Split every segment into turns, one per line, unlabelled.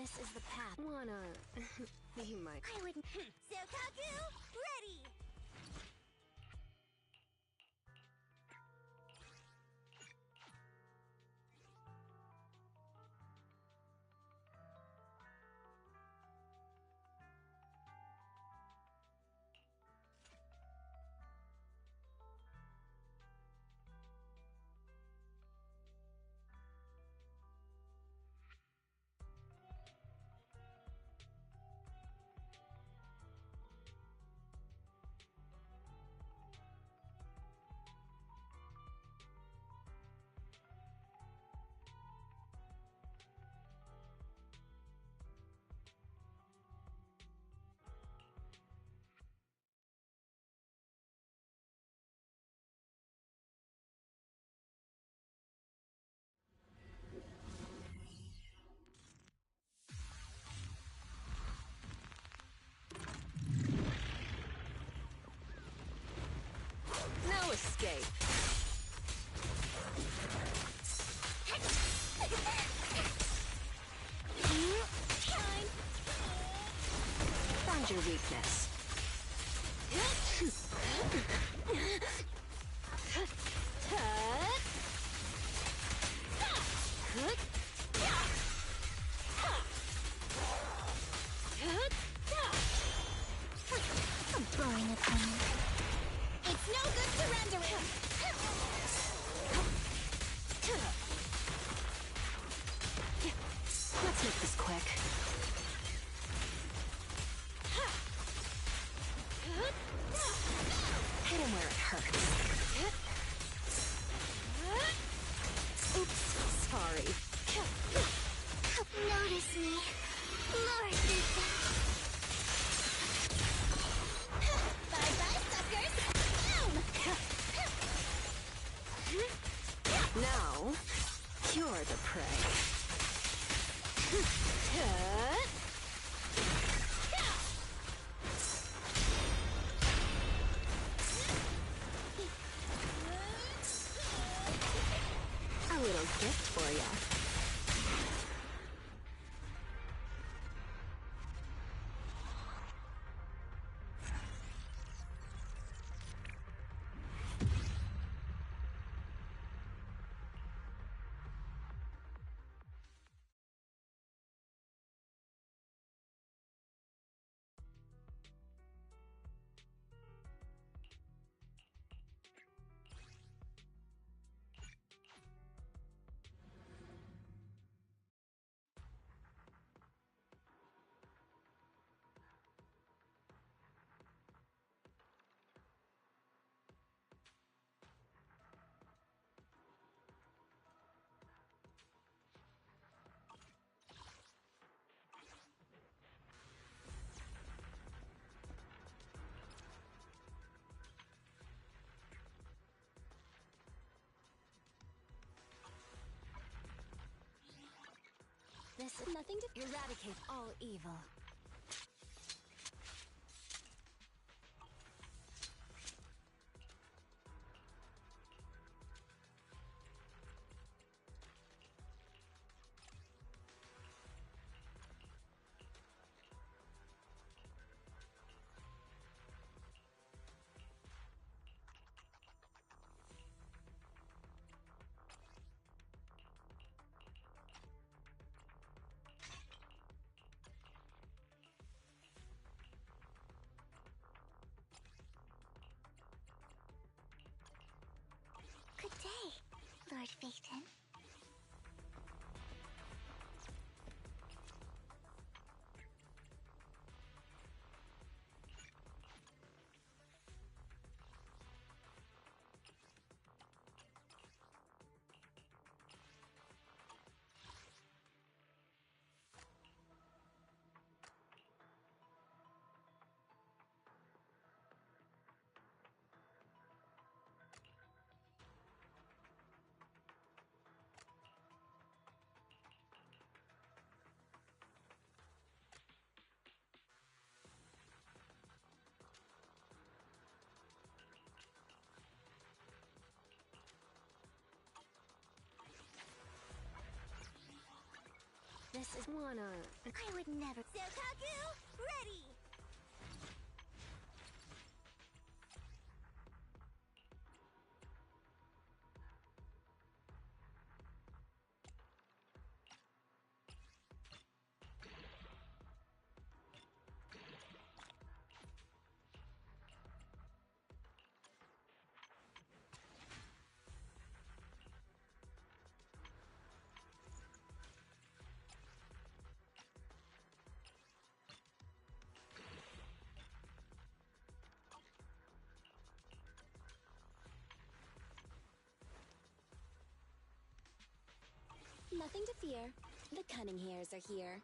This is the path. Wanna be my...
I wouldn't. Sokaku, ready!
No escape. Found your weakness.
I'm throwing a comment. It's no good surrendering!
Let's make this quick. Hit him where it hurts. Oops, sorry.
Notice me. Lord Lisa. Bye-bye, suckers! Boom!
Now, you're the prey. A little gift for ya.
This is nothing to
Eradicate all evil.
Good day, Lord Phaeton.
This is wanna...
I would never. Sokaku, ready! Nothing to fear. The cunning hairs are here.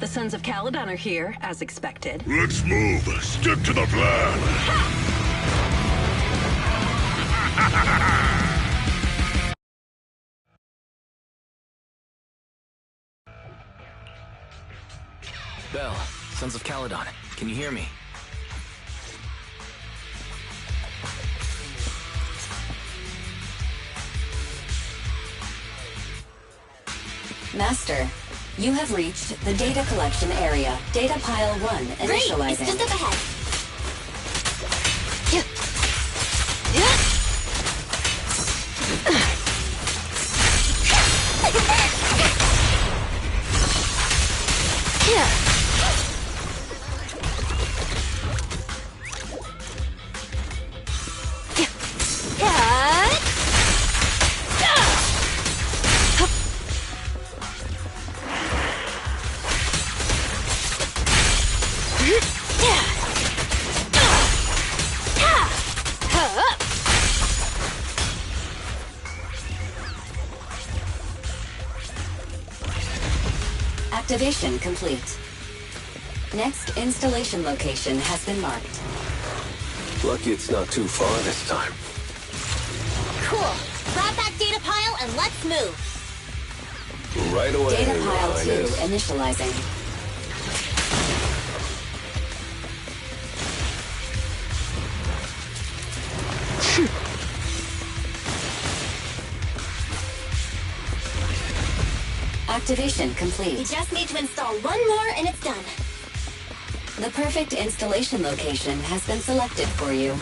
The Sons of Caledon are here, as expected.
Let's move. Stick to the plan.
Belle, Sons of Caledon, can you hear me?
Master, you have reached the data collection area. Data pile 1 initializing.
Great! It's just up ahead.
Activation complete. Next installation location has been marked.
Lucky it's not too far this time.
Cool. Grab that data pile and let's move.
Right away,
Data
Your
pile 2
Highness.
initializing. Activation complete.
We just need to install one more and it's done.
The perfect installation location has been selected for you.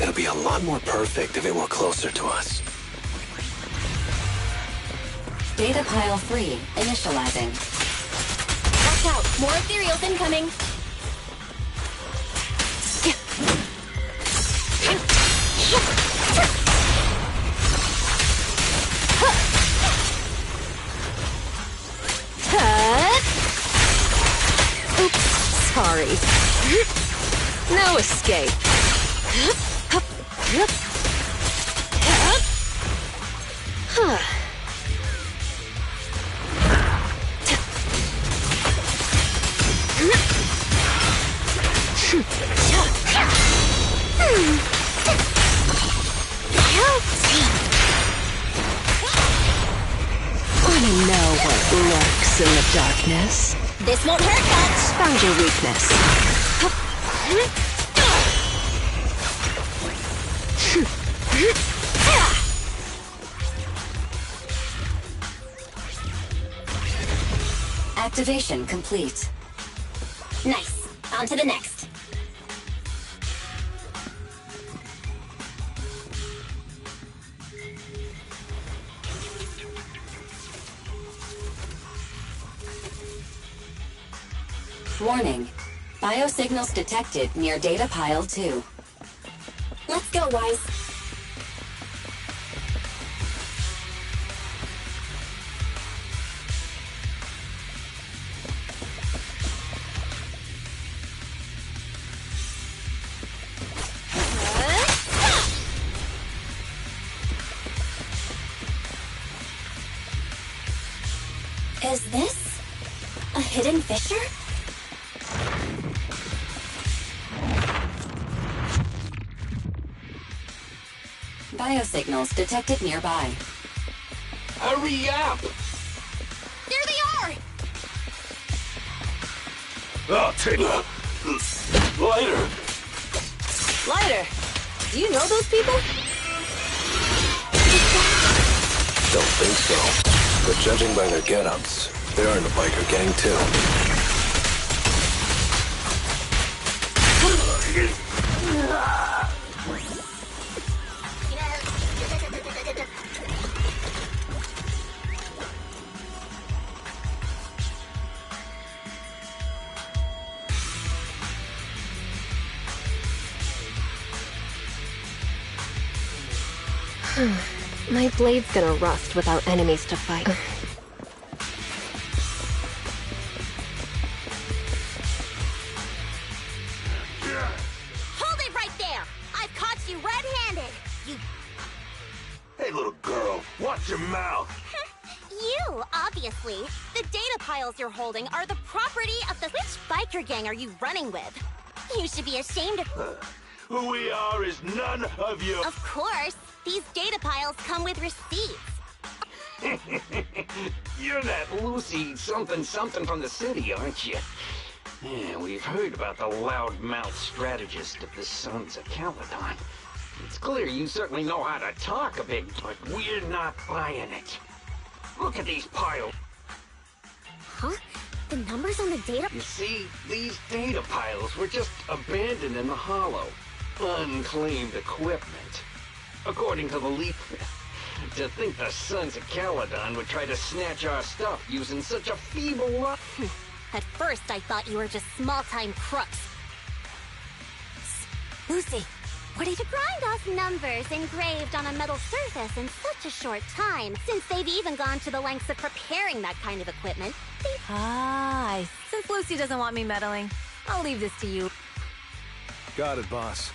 It'll be a lot more perfect if it were closer to us.
Data pile 3 initializing.
Watch out. More ethereals incoming.
Oops, sorry. No escape. Wanna know what lurks in the darkness?
This won't hurt much.
Found your weakness.
Activation complete.
Nice. On to the next.
Warning. Biosignals detected near data pile 2.
Let's go, Wise. Is this a hidden fissure?
Biosignals detected nearby.
Hurry up!
There they are!
I'll take it.
Lighter!
Lighter, do you know those people?
Don't think so. But judging by their get-ups, they're in a biker gang too.
My blade's gonna rust without enemies to fight.
Hold it right there! I've caught you red-handed! You...
Hey, little girl, watch your mouth.
You, obviously. The data piles you're holding are the property of the... Which biker gang are you running with? You should be ashamed of...
Who we are is none of your...
Of course! These data piles come with receipts.
You're that Lucy something from the city, aren't you? Yeah, we've heard about the loudmouth strategist of the Sons of Caledon. It's clear you certainly know how to talk a bit, but we're not buying it. Look at these piles.
Huh? The numbers on the data...
You see, these data piles were just abandoned in the hollow. Unclaimed equipment. According to the leak, to think the Sons of Caledon would try to snatch our stuff using such a feeble weapon.
At first, I thought you were just small-time crooks. Lucy, what did you grind off numbers engraved on a metal surface in such a short time? Since they've even gone to the lengths of preparing that kind of equipment.
Since Lucy doesn't want me meddling, I'll leave this to you.
Got it, boss.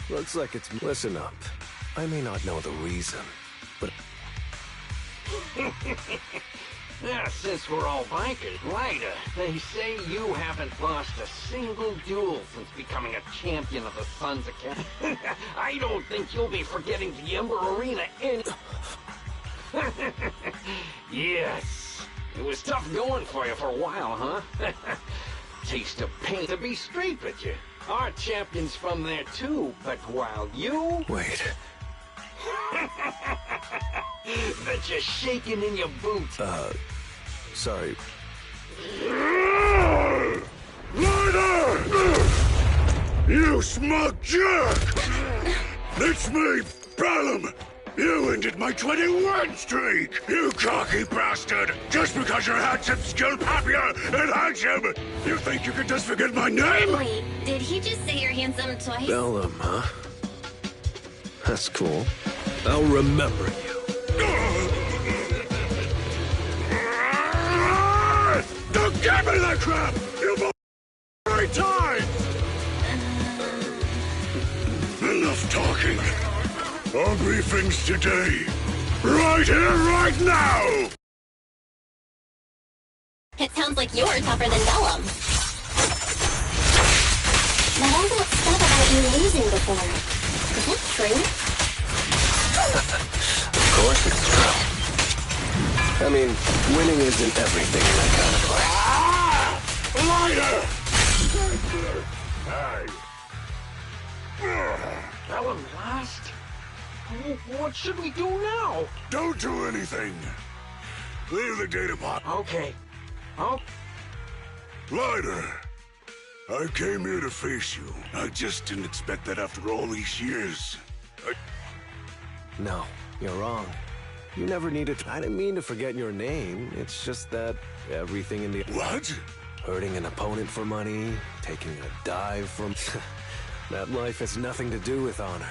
Looks like it's... Listen up. I may not know the reason, but...
Yeah, since we're all bikers, Lyda, they say you haven't lost a single duel since becoming a champion of the Sons of Caladon. I don't think you'll be forgetting the Ember Arena in... Yes, it was tough going for you for a while, huh? Taste of pain. To be straight with you, our champion's from there too, but while you...
Wait.
Bet you're shaking in your boots.
Sorry.
Ryder! You smug jerk! It's me, Bellum! You ended my 21 streak! You cocky bastard! Just because you're handsome, skilled, popular, and handsome! You think you can just forget my name?
Wait, did he just say you're handsome twice?
Bellum, huh? That's cool. I'll remember you.
Don't give me that crap! You've every time! Enough talking. I'll brief things today. Right here, right now!
It sounds like you're tougher than Bellum. Now all that stuff about you losing before, is that true?
Of course it's true. I mean, winning isn't everything in that kind of play.
Lighter! Hey!
Bellum lost? What should we do now?
Don't do anything. Leave the data pod.
Okay. Oh,
Lighter, I came here to face you. I just didn't expect that after all these years.
No, you're wrong. You never needed to... I didn't mean to forget your name. It's just that everything in the...
What?
Hurting an opponent for money, taking a dive from... That life has nothing to do with honor.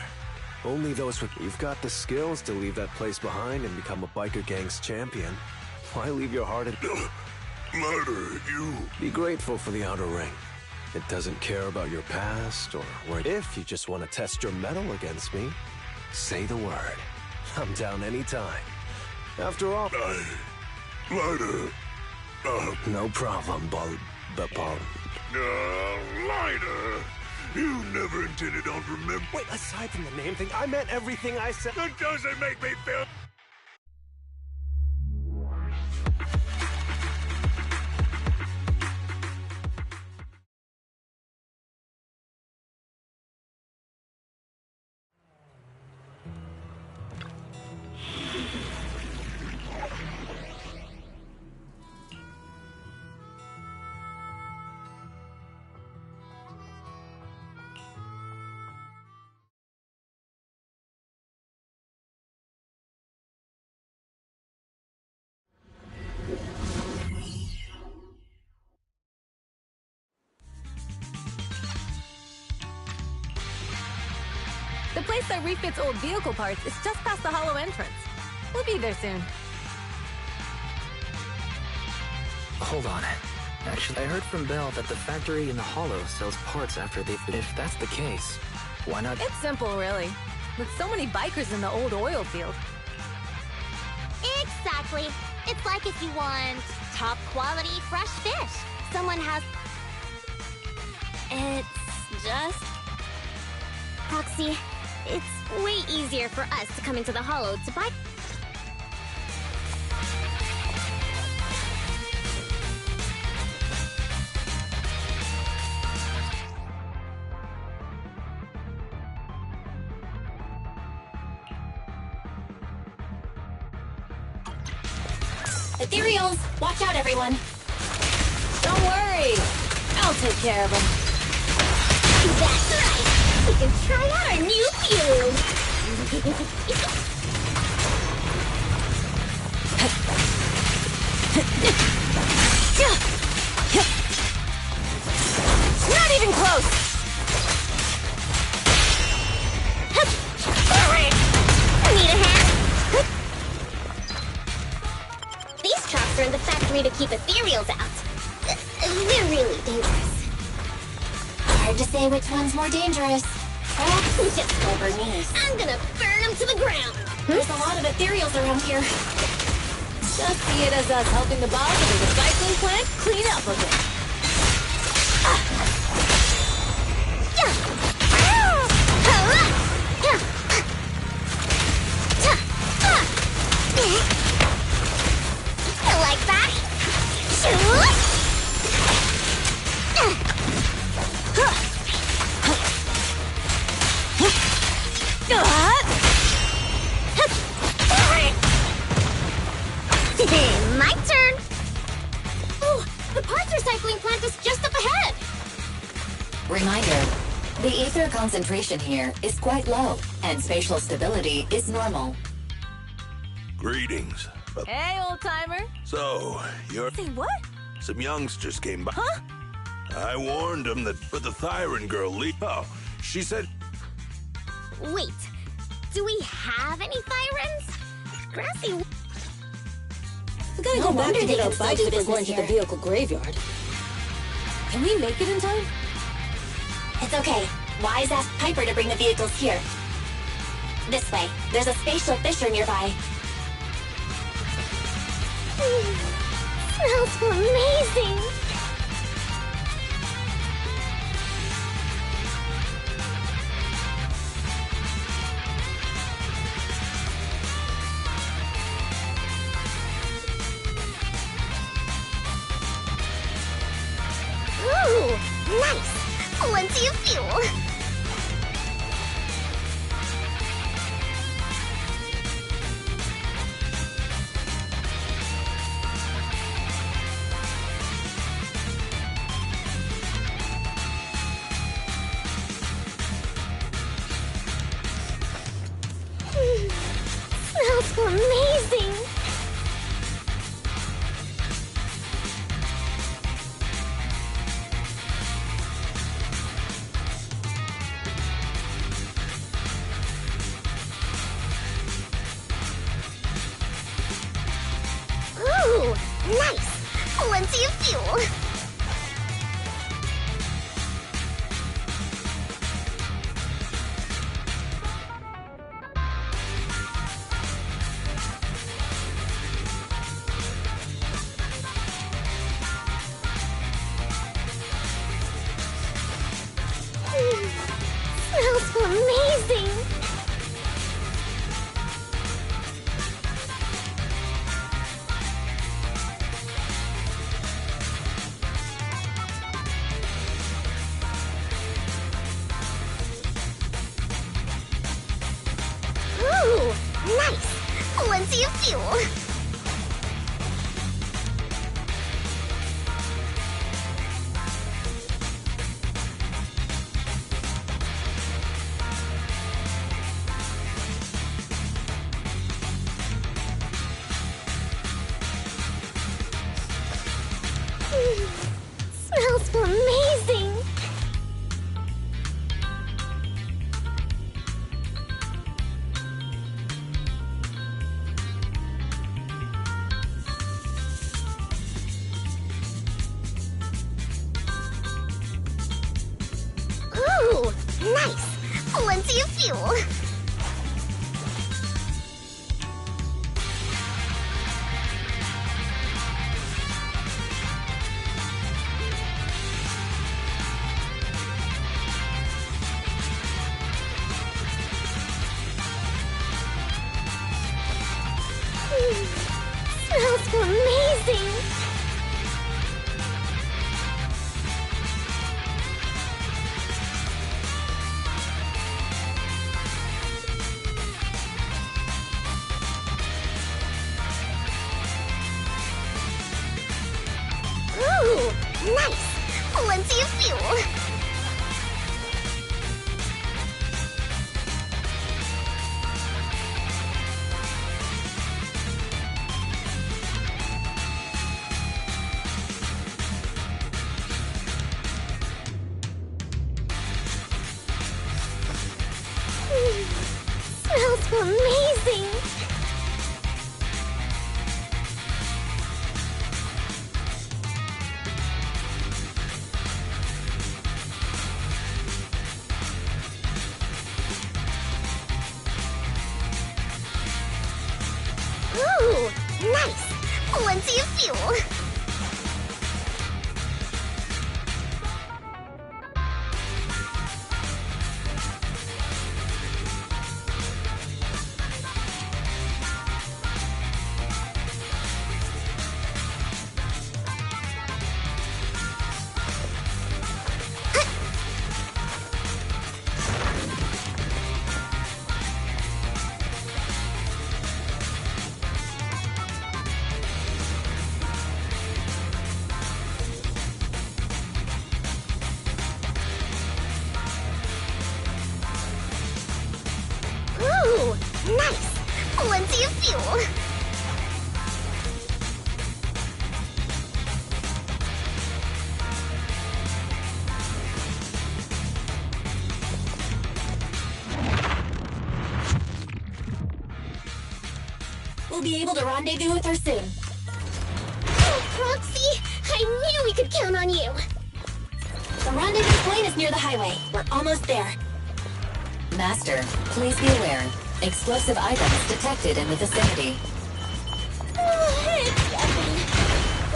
Only those with... You've got the skills to leave that place behind and become a biker gang's champion. Why leave your heart in...
Lighter, you...
Be grateful for the outer ring. It doesn't care about your past or where... If you just want to test your mettle against me, say the word. I'm down anytime. After all...
Lighter...
No problem, Paul.
Lighter... You never intended on remember...
Wait, aside from the name thing, I meant everything I said.
That doesn't make me feel...
The place that refits old vehicle parts is just past the hollow entrance. We'll be there soon.
Hold on. Actually, I heard from Belle that the factory in the hollow sells parts after they... If that's the case, why not...
It's simple, really. With so many bikers in the old oil field.
Exactly. It's like if you want top quality fresh fish. Someone has... It's just... Roxy, it's way easier for us to come into the hollow to buy...
Ethereals! Watch out, everyone!
Don't worry. I'll take care of them.
That's right! We can try out our new fuel!
Not even close!
Need a hand? These trucks are in the factory to keep ethereals out. They're really dangerous.
Hard to say which one's more dangerous.
Just
Over knees.
I'm gonna burn them to the ground.
There's a lot of ethereals around here.
Just see it as us helping the boss of the recycling plant clean up a bit.
Like that? My turn! Oh, the parts recycling plant is just up ahead!
Reminder, the ether concentration here is quite low, and spatial stability is normal.
Greetings.
Hey, old-timer.
So, you're...
Say what?
Some youngsters came by.
Huh?
I warned them that for the Thyron girl Oh, she said...
Wait, do we have any Thyrans? Grassy...
We gotta go back to get our bikes if we're going to the vehicle graveyard. Can we make it in time?
It's okay. Wise asked Piper to bring the vehicles here. This way. There's a spatial fissure nearby. Smells amazing! Ooh, nice! Plenty of fuel! Smells amazing! Ooh, nice! Plenty of fuel! Smells amazing! Ooh, nice! Plenty of fuel! Smells amazing! Ooh, nice! Plenty of fuel! Smells amazing! Ooh, nice! Plenty of fuel! Smells amazing! Ooh, Nice! Plenty of fuel! Ooh, nice! Plenty of fuel!
We'll be able to rendezvous with her soon.
Oh, Proxy! I knew we could count on you!
The rendezvous point is near the highway. We're almost there. Master, please be aware. Explosive items detected in the vicinity.
Oh, it's yummy!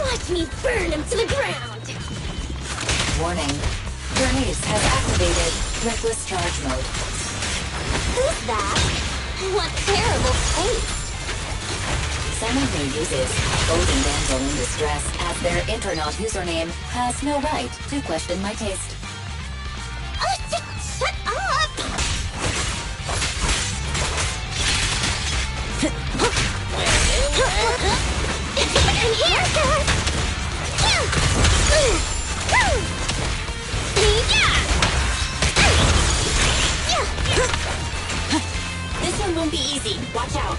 Watch me burn him to the ground!
Warning. Bernice has activated reckless charge mode.
Who's that? What terrible taste!
Someone who uses Golden Damsel in Distress as their Intronaut username has no right to question my taste.
Shut up! I'm here!
This one won't be easy. Watch out.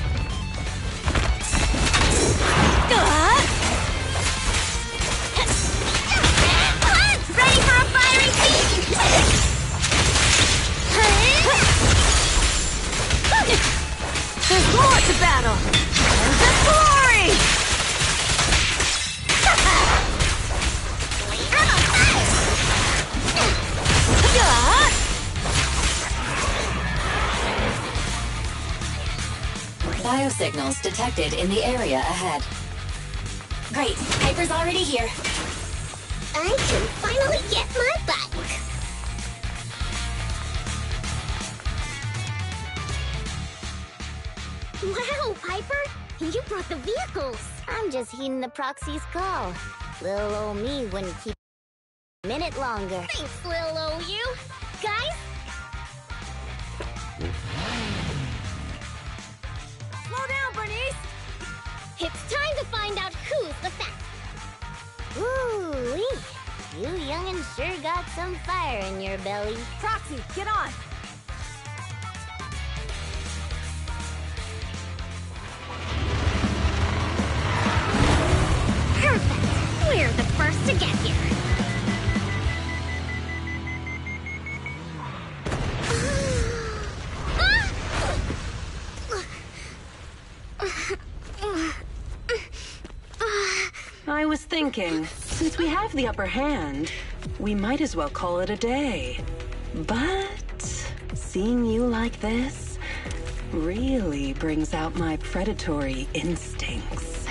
Ready for a fiery feast!
There's more to battle! And the glory!
Biosignals detected in the area ahead. Great. Piper's already here.
I can finally get my bike! Wow, Piper! You brought the vehicles! I'm just heeding the proxy's call. Little old me wouldn't keep a minute longer. Thanks, little old you! Guys?
Slow down, Bernice!
It's time to find out who's the fastest! Ooh-wee! You young'uns sure got some fire in your belly.
Proxy, get on!
Perfect! We're the first to get here.
I was thinking, since we have the upper hand, we might as well call it a day. But seeing you like this really brings out my predatory instincts.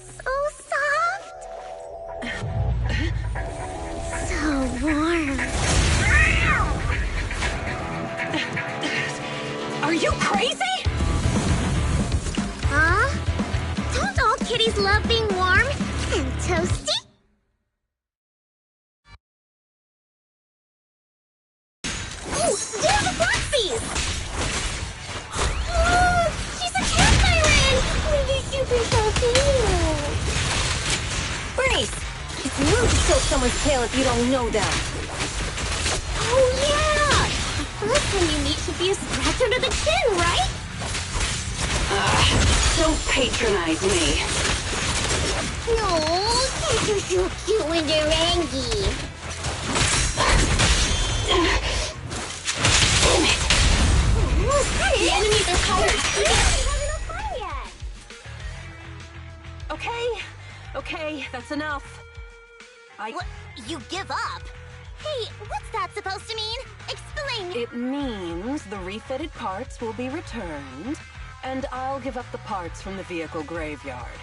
So soft. So warm.
Are you crazy?
Huh? Don't all kitties love being warm and toasty? Ooh, there's the Foxies! Oh, she's a cat siren! Maybe super cute.
Bernice! It's rude to stroke someone's tail if you don't know them.
Oh, yeah! The first time you meet should be a scratch under the chin, right?
Don't patronize me.
No, cats are so cute when they're angry.
The enemies are tired.
We haven't had enough fun yet.
Okay, that's enough.
What? You give up? Hey, what's that supposed to mean? Explain.
It means the refitted parts will be returned, and I'll give up the parts from the vehicle graveyard.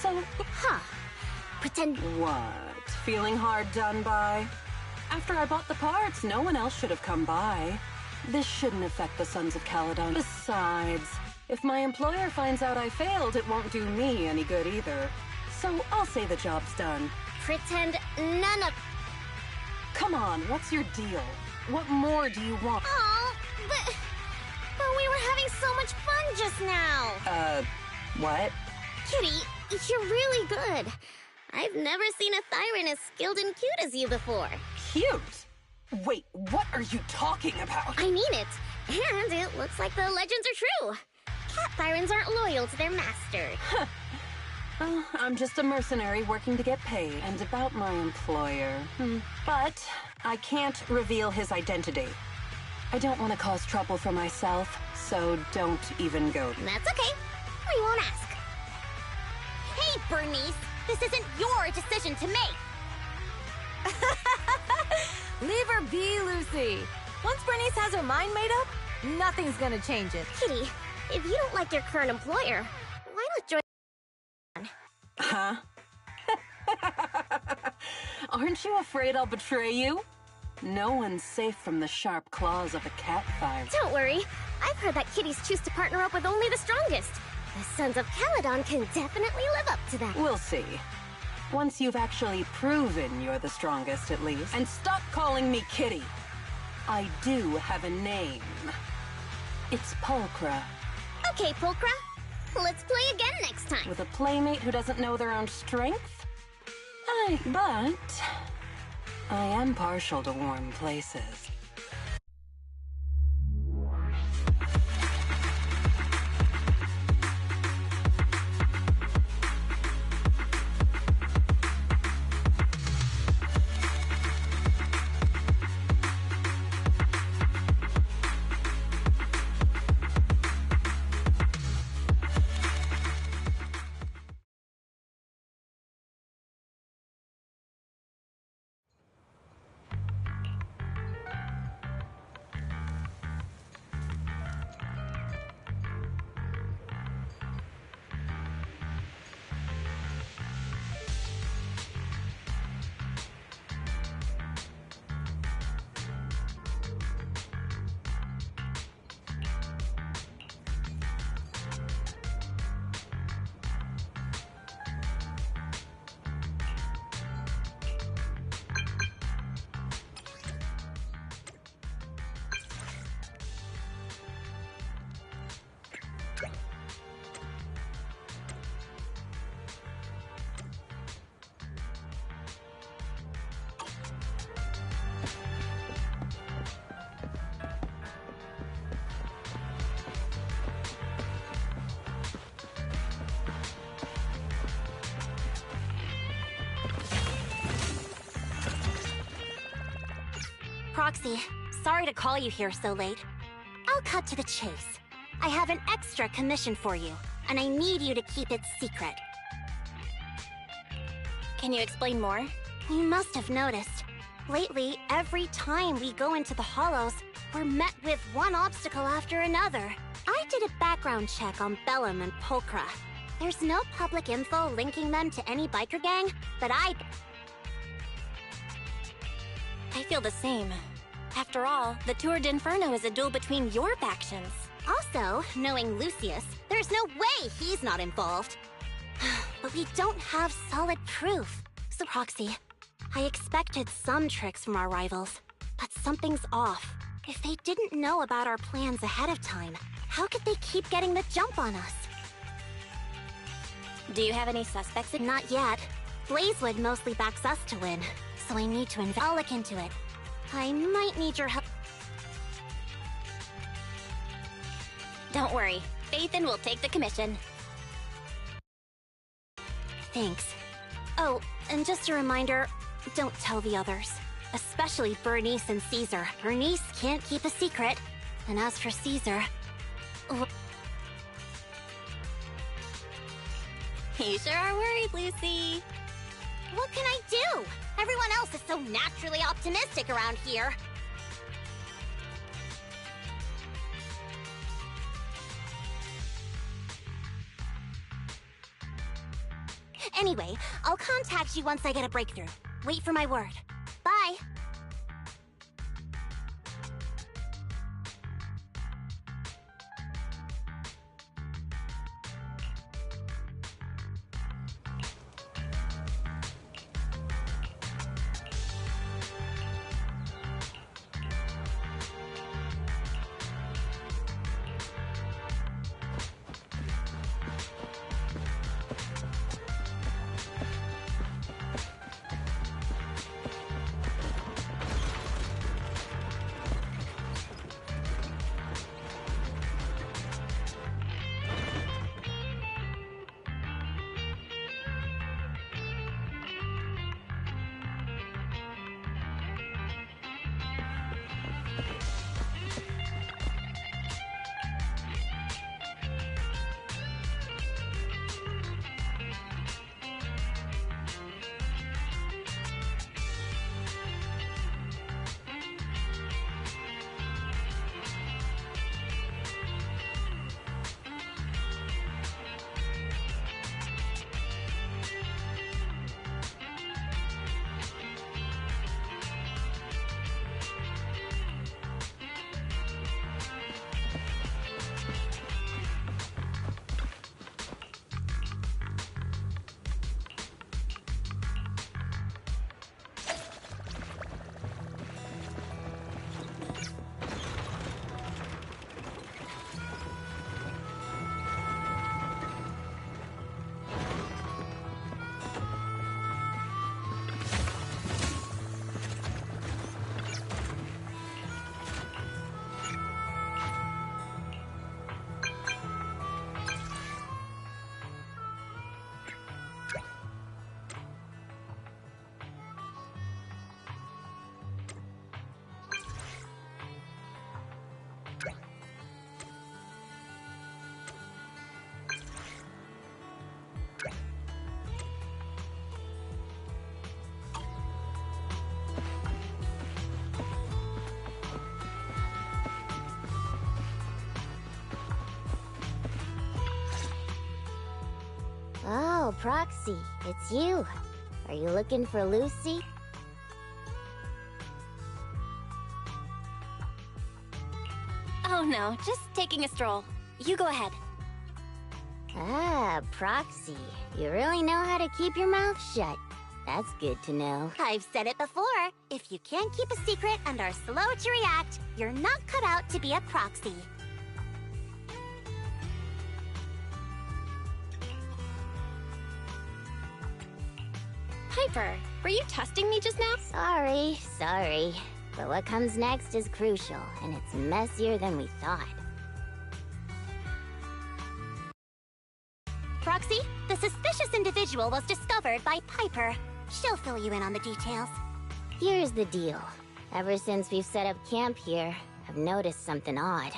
So,
Huh. Pretend...
what? Feeling hard done by? After I bought the parts, no one else should have come by. This shouldn't affect the Sons of Caledon. Besides, if my employer finds out I failed, it won't do me any good either. So I'll say the job's done.
Pretend none of...
Come on, what's your deal? What more do you want?
Oh, but we were having so much fun just now.
What?
Kitty, you're really good. I've never seen a Thyran as skilled and cute as you before.
Cute? Wait, what are you talking about?
I mean it. And it looks like the legends are true. Cat Thyrans aren't loyal to their master.
Well, I'm just a mercenary working to get paid, and about my employer. But I can't reveal his identity. I don't want to cause trouble for myself, so don't even go.
That's okay. We won't ask. Hey, Bernice! This isn't your decision to make!
Leave her be, Lucy. Once Bernice has her mind made up, nothing's gonna change it.
Kitty, if you don't like your current employer, why not join...
Huh? Aren't you afraid I'll betray you? No one's safe from the sharp claws of a cat fire.
Don't worry. I've heard that kitties choose to partner up with only the strongest. The Sons of Caledon can definitely live up to that.
We'll see. Once you've actually proven you're the strongest, at least. And stop calling me Kitty. I do have a name. It's Pulchra.
Okay, Pulchra. Let's play again next time.
With a playmate who doesn't know their own strength? But I am partial to warm places.
Proxy, sorry to call you here so late. I'll cut to the chase. I have an extra commission for you, and I need you to keep it secret.
Can you explain more?
You must have noticed. Lately, every time we go into the Hollows, we're met with one obstacle after another. I did a background check on Bellum and Pulchra. There's no public info linking them to any biker gang, but I
feel the same. After all, the Tour d'Inferno is a duel between your factions.
Also, knowing Lucius, there's no way he's not involved. But we don't have solid proof. So, Proxy, I expected some tricks from our rivals, but something's off. If they didn't know about our plans ahead of time, how could they keep getting the jump on us?
Do you have any suspects?
Not yet. Blazewood mostly backs us to win, so I need to I'll look into it. I might need your help.
Don't worry. Phaethon will take the commission.
Thanks. Oh, and just a reminder, don't tell the others. Especially Bernice and Caesar. Bernice can't keep a secret. And as for Caesar...
You sure are worried, Lucy.
What can I do? Everyone else is so naturally optimistic around here. Anyway, I'll contact you once I get a breakthrough. Wait for my word. Bye. Oh, Proxy, it's you. Are you looking for Lucy?
Oh no, just taking a stroll. You go ahead.
Ah, Proxy. You really know how to keep your mouth shut. That's good to know. I've said it before. If you can't keep a secret and are slow to react, you're not cut out to be a proxy.
Piper, were you testing me just now?
Sorry. But what comes next is crucial, and it's messier than we thought. Proxy, the suspicious individual was discovered by Piper. She'll fill you in on the details. Here's the deal. Ever since we've set up camp here, I've noticed something odd.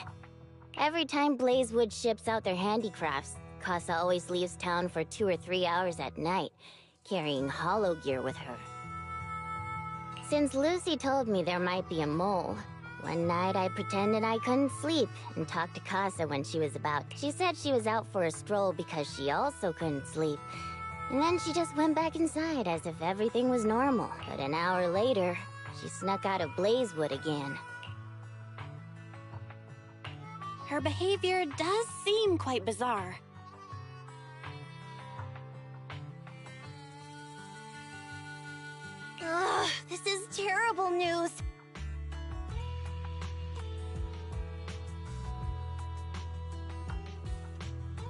Every time Blazewood ships out their handicrafts, Casa always leaves town for 2 or 3 hours at night, carrying hollow gear with her. Since Lucy told me there might be a mole, one night I pretended I couldn't sleep and talked to Casa when she was about. She said she was out for a stroll because she also couldn't sleep. And then she just went back inside as if everything was normal. But an hour later, she snuck out of Blazewood again.
Her behavior does seem quite bizarre.
Ugh, this is terrible news.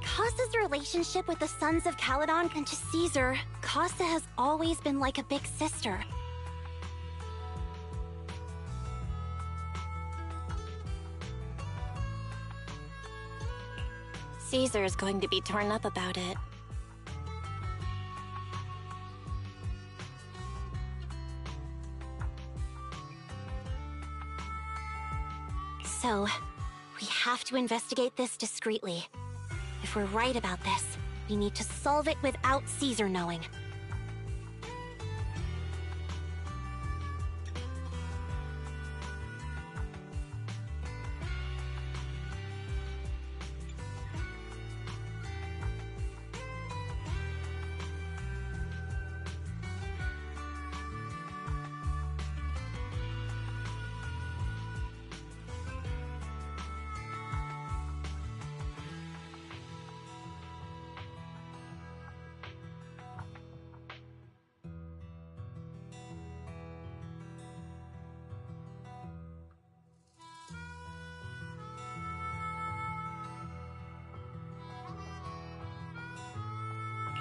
Casa's relationship with the Sons of Caledon and to Caesar, Casa has always been like a big sister.
Caesar is going to be torn up about it.
So, we have to investigate this discreetly. If we're right about this, we need to solve it without Caesar knowing.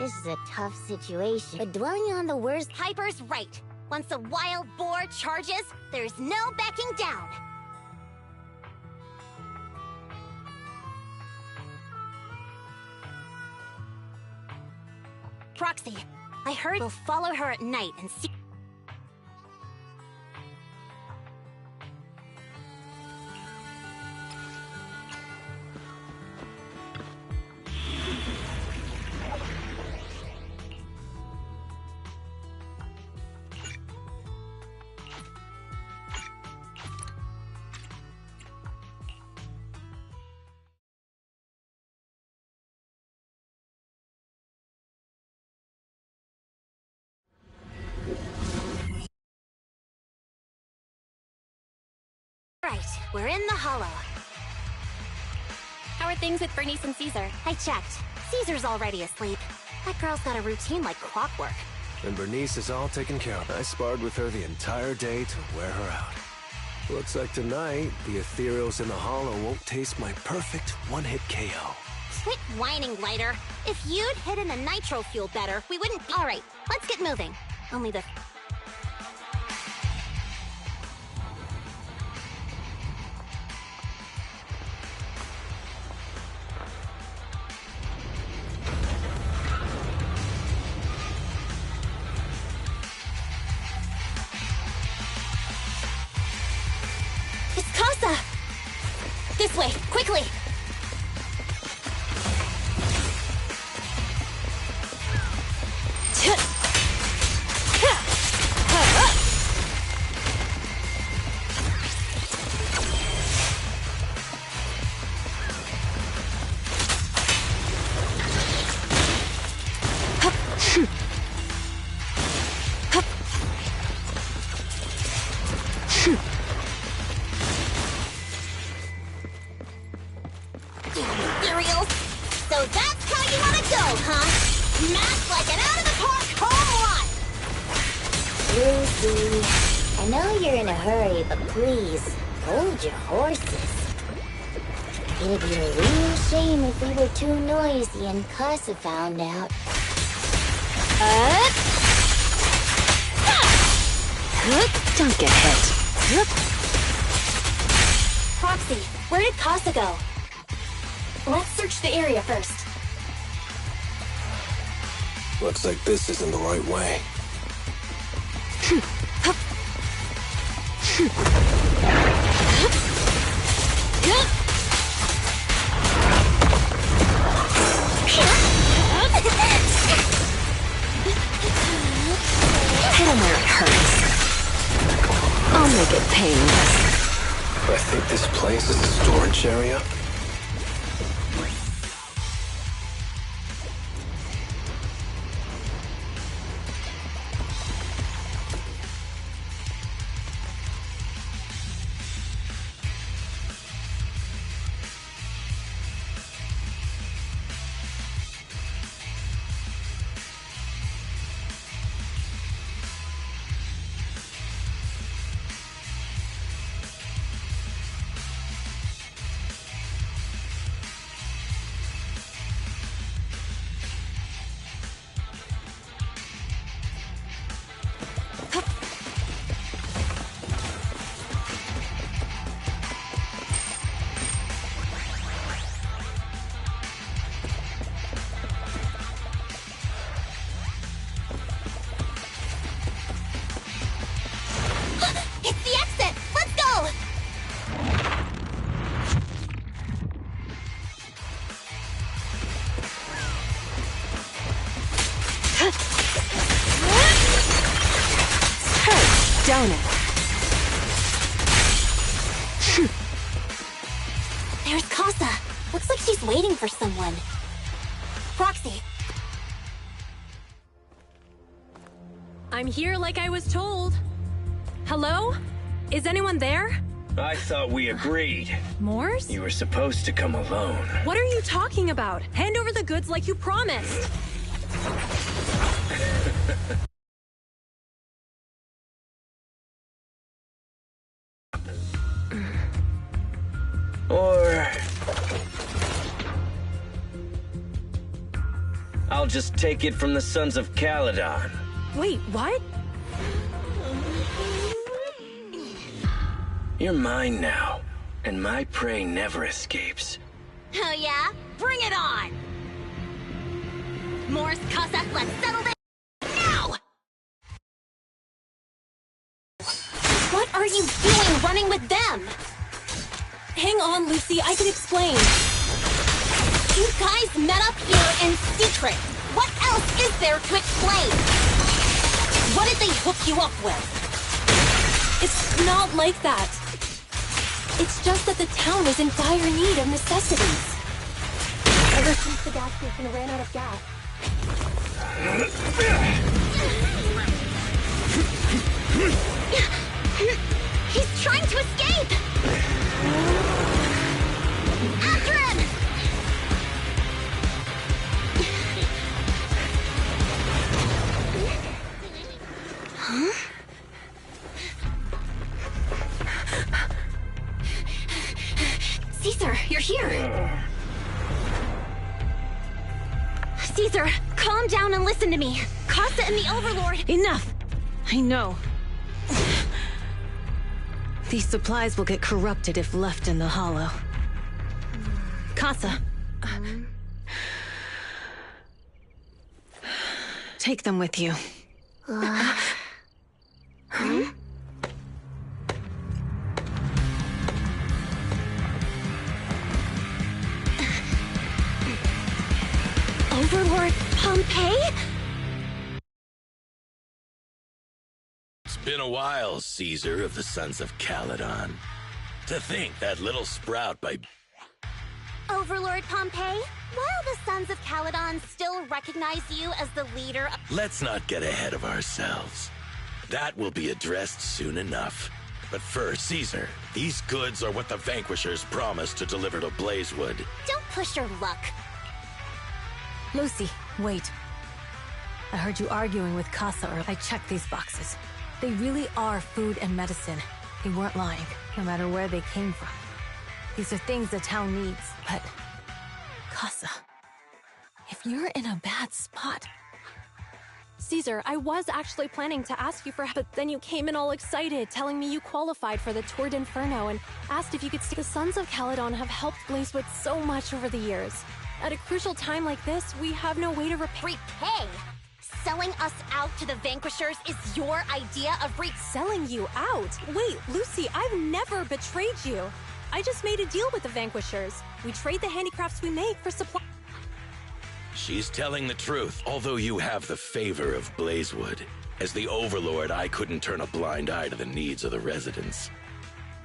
This is a tough situation, but dwelling on the worst...
Hyper's right. Once a wild boar charges, there's no backing down. Proxy, I heard we'll follow her at night and see... Right, we're in the hollow.
How are things with Bernice and Caesar?
I checked. Caesar's already asleep. That girl's got a routine like clockwork.
And Bernice is all taken care of. I sparred with her the entire day to wear her out. Looks like tonight, the ethereals in the hollow won't taste my perfect one-hit KO.
Quit whining, Lighter. If you'd hidden a nitro fuel better, we wouldn't be... Alright, let's get moving. Only the... It's Casa! This way, quickly! Cereal. So that's how you want to go, huh? Smash like an out-of-the-park home run!
Lucy, I know you're in a hurry, but please, hold your horses. It'd be a real shame if we were too noisy and Casa found out.
Don't get hit.
Proxy, where did Casa go? Let's search the area first.
Looks like this isn't the right way.
Hit him where it hurts. I'll make it painless.
I think this place is a storage area.
It's the exit! Let's go!
Hurts, don't it?
There's Casa. Looks like she's waiting for someone. Proxy.
I'm here like I was told. Hello? Is anyone there?
I thought we agreed.
Moors?
You were supposed to come alone.
What are you talking about? Hand over the goods like you promised.
Or... I'll I'll just take it from the Sons of Caledon.
Wait, what?
You're mine now, and my prey never escapes.
Oh yeah? Bring it on! Morse, Casa, let's settle this now! What are you doing running with them?
Hang on, Lucy, I can explain.
You guys met up here in secret. What else is there to explain? What did they hook you up with?
It's not like that. It's just that the town is in dire need of necessities. Ever since the gas station ran out of gas.
He's trying to escape! After him! Huh? Caesar, you're here! Caesar, calm down and listen to me. Casa and the Overlord...
Enough! I know. These supplies will get corrupted if left in the hollow. Casa. Take them with you.
Overlord Pompeii?
It's been a while, Caesar of the Sons of Caledon. To think that little sprout by...
Overlord Pompeii? While the Sons of Caledon still recognize you as the leader of...
Let's not get ahead of ourselves. That will be addressed soon enough. But first, Caesar, these goods are what the Vanquishers promised to deliver to Blazewood.
Don't push your luck.
Lucy, wait. I heard you arguing with Casa earlier. I checked these boxes. They really are food and medicine. They weren't lying, no matter where they came from. These are things the town needs, but... Casa, if you're in a bad spot...
Caesar, I was actually planning to ask you for help, but then you came in all excited, telling me you qualified for the Tour d'Inferno and asked if you could stay. The Sons of Caledon have helped Blazewood so much over the years. At a crucial time like this, we have no way to repay.
Selling us out to the Vanquishers is your idea of
selling you out? Wait, Lucy, I've never betrayed you. I just made a deal with the Vanquishers. We trade the handicrafts we make for supply.
She's telling the truth, although you have the favor of Blazewood. As the Overlord, I couldn't turn a blind eye to the needs of the residents.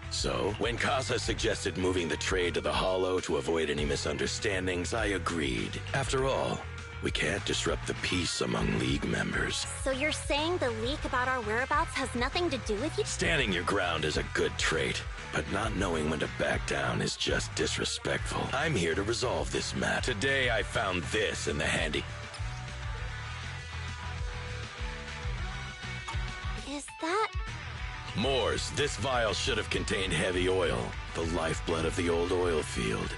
So, when Casa suggested moving the trade to the Hollow to avoid any misunderstandings, I agreed. After all, we can't disrupt the peace among League members.
So you're saying the leak about our whereabouts has nothing to do with you?
Standing your ground is a good trait, but not knowing when to back down is just disrespectful. I'm here to resolve this matter. Today I found this in the handy...
Is that...
Moors, this vial should have contained heavy oil, the lifeblood of the old oil field.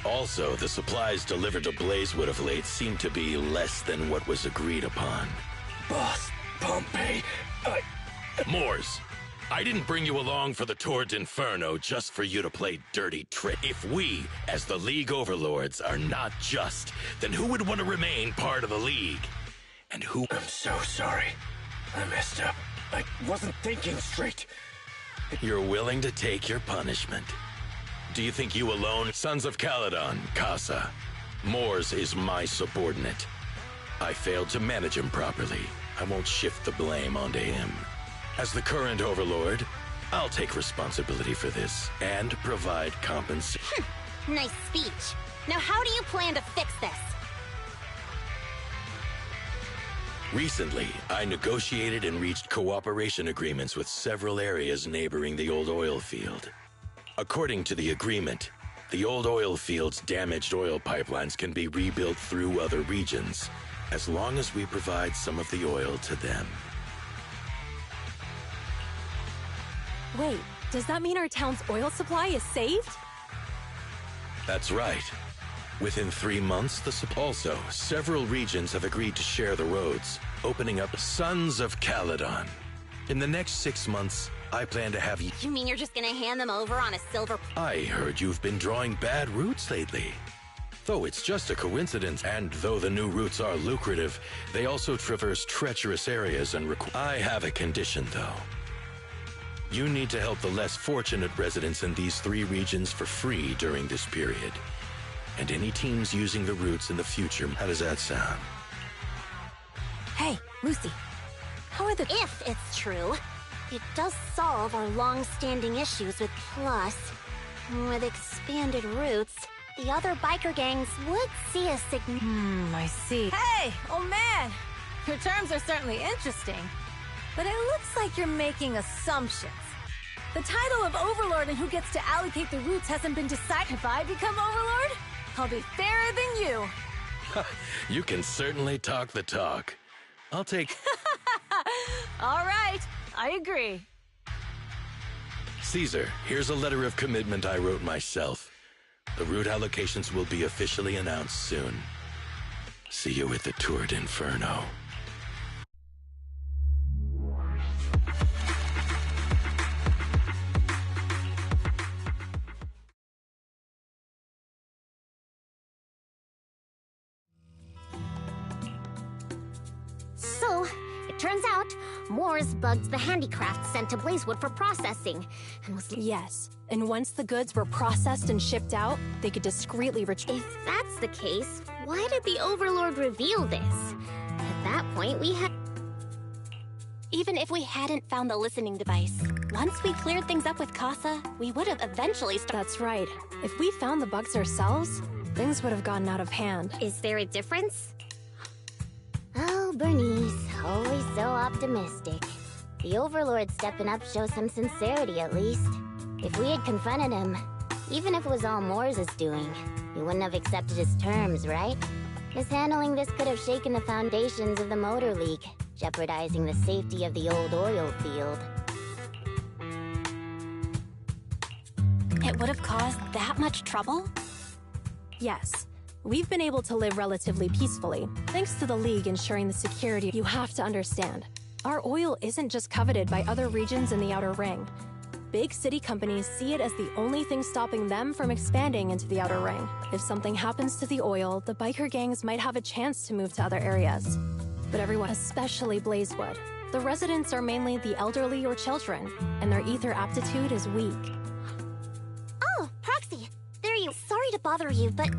Also, the supplies delivered to Blazewood of late seem to be less than what was agreed upon.
Boss, Pompeii,
Moors, I didn't bring you along for the Tour d'Inferno just for you to play dirty trick. If we, as the League Overlords, are not just, then who would want to remain part of the League? And who...
I'm so sorry. I messed up. I wasn't thinking straight.
You're willing to take your punishment. Do you think you alone, Sons of Caledon, Casa? Moors is my subordinate. I failed to manage him properly. I won't shift the blame onto him. As the current Overlord, I'll take responsibility for this and provide compensation.
Nice speech. Now how do you plan to fix this?
Recently, I negotiated and reached cooperation agreements with several areas neighboring the old oil field. According to the agreement, the old oil field's damaged oil pipelines can be rebuilt through other regions, as long as we provide some of the oil to them.
Wait, does that mean our town's oil supply is saved?
That's right. Within 3 months, also, several regions have agreed to share the roads, opening up Sons of Caledon. In the next 6 months, I plan to have you...
You mean you're just gonna hand them over on a silver...
I heard you've been drawing bad routes lately. Though it's just a coincidence, and though the new routes are lucrative, they also traverse treacherous areas and I have a condition, though. You need to help the less fortunate residents in these 3 regions for free during this period. And any teams using the routes in the future, how does that sound?
Hey, Lucy. How are the...
If it's true, it does solve our long-standing issues with Plus. With expanded routes, the other biker gangs would see a
I see. Hey, oh man! Your terms are certainly interesting. But it looks like you're making assumptions. The title of Overlord and who gets to allocate the routes hasn't been decided. If I become Overlord, I'll be fairer than you.
You can certainly talk the talk. I'll take...
All right, I agree.
Caesar, here's a letter of commitment I wrote myself. The route allocations will be officially announced soon. See you at the Tour d'Inferno.
So, it turns out, Moores bugged the handicraft sent to Blazewood for processing, and was...
Yes, and once the goods were processed and shipped out, they could discreetly retrieve...
If that's the case, why did the Overlord reveal this? At that point, we had...
Even if we hadn't found the listening device, once we cleared things up with Casa, we would have eventually That's right. If we found the bugs ourselves, things would have gotten out of hand.
Is there a difference? Oh, Bernice, always so optimistic. The Overlord stepping up shows some sincerity, at least. If we had confronted him, even if it was all Moores' doing, he wouldn't have accepted his terms, right? Mishandling this could have shaken the foundations of the Motor League, jeopardizing the safety of the old oil field.
It would have caused that much trouble? Yes. We've been able to live relatively peacefully, thanks to the League ensuring the security. You have to understand, our oil isn't just coveted by other regions in the Outer Ring. Big city companies see it as the only thing stopping them from expanding into the Outer Ring. If something happens to the oil, the biker gangs might have a chance to move to other areas. But everyone, especially Blazewood, the residents are mainly the elderly or children, and their ether aptitude is weak.
Oh, Proxy! There you... Sorry to bother you, but...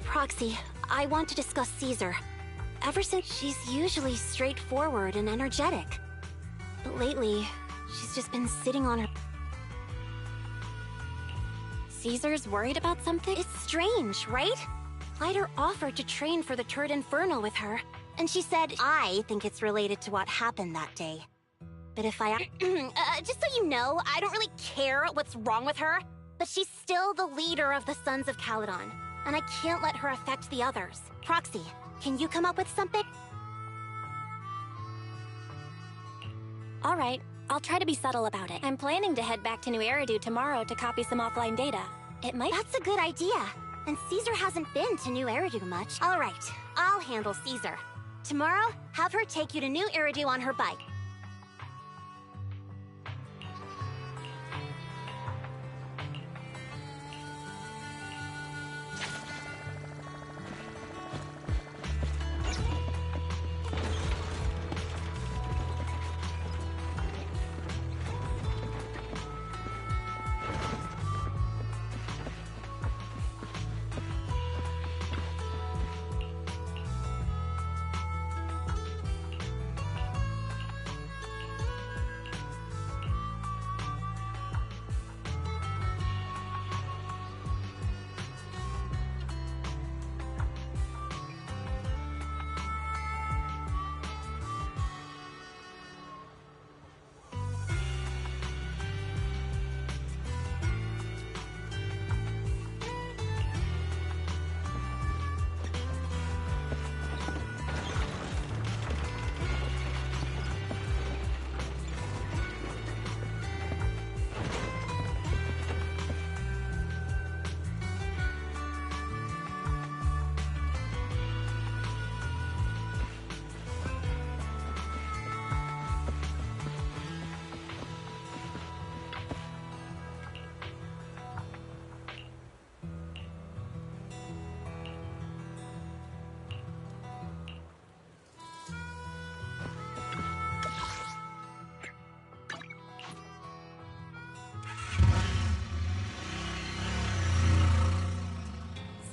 Proxy, I want to discuss Caesar. Ever since, she's usually straightforward and energetic. But lately, she's just been sitting on her...
Caesar's worried about something?
It's strange, right? Lighter offered to train for the Tour d'Inferno with her, and she said, I think it's related to what happened that day. But if I... just so you know, I don't really care what's wrong with her, but she's still the leader of the Sons of Caledon. And I can't let her affect the others. Proxy, can you come up with something?
All right, I'll try to be subtle about it. I'm planning to head back to New Eridu tomorrow to copy some offline data. It might...
That's a good idea. And Caesar hasn't been to New Eridu much. All right, I'll handle Caesar. Tomorrow, have her take you to New Eridu on her bike.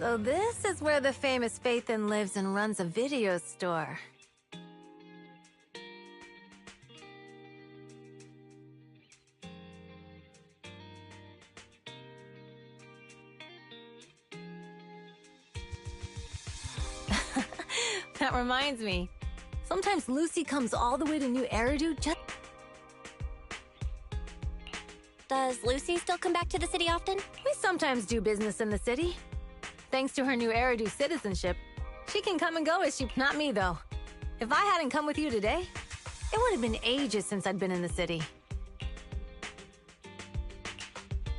So this is where the famous Phaethon lives and runs a video store. That reminds me. Sometimes Lucy comes all the way to New Eridu just...
Does Lucy still come back to the city often?
We sometimes do business in the city. Thanks to her New Eridu citizenship, she can come and go as she... Not me, though. If I hadn't come with you today, it would have been ages since I'd been in the city.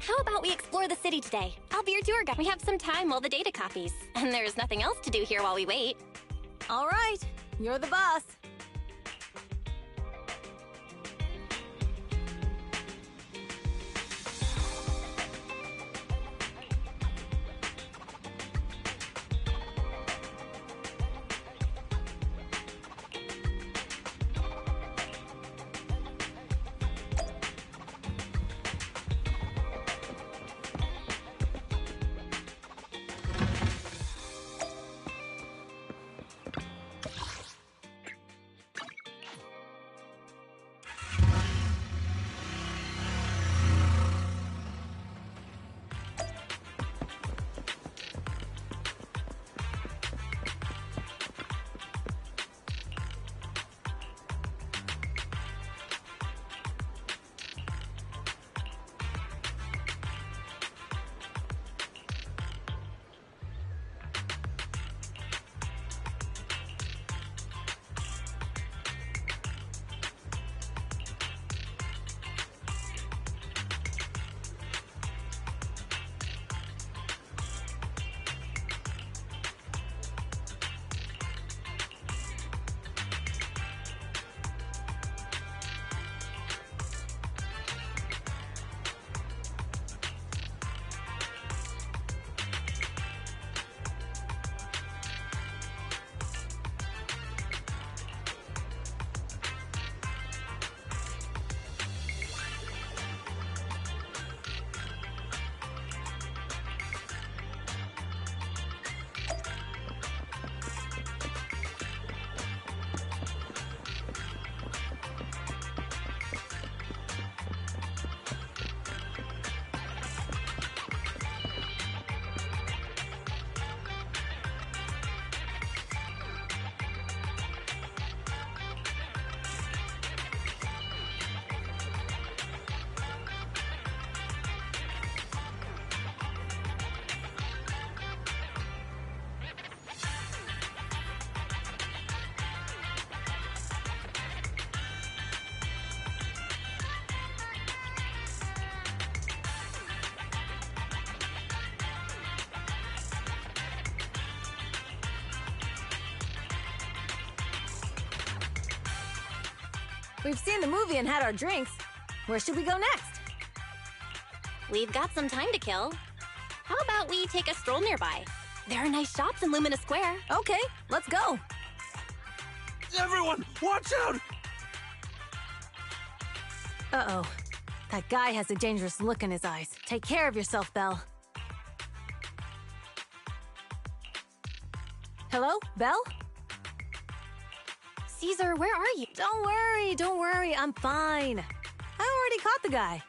How about we explore the city today? I'll be your tour guide. We have some time while the data copies. And there's nothing else to do here while we wait.
All right, you're the boss. We've seen the movie and had our drinks. Where should we go next?
We've got some time to kill. How about we take a stroll nearby? There are nice shops in Lumina Square.
Okay, let's go.
Everyone, watch out!
Uh-oh. That guy has a dangerous look in his eyes. Take care of yourself, Belle. Hello, Belle?
Caesar, where are you?
Don't worry, I'm fine. I already caught the guy.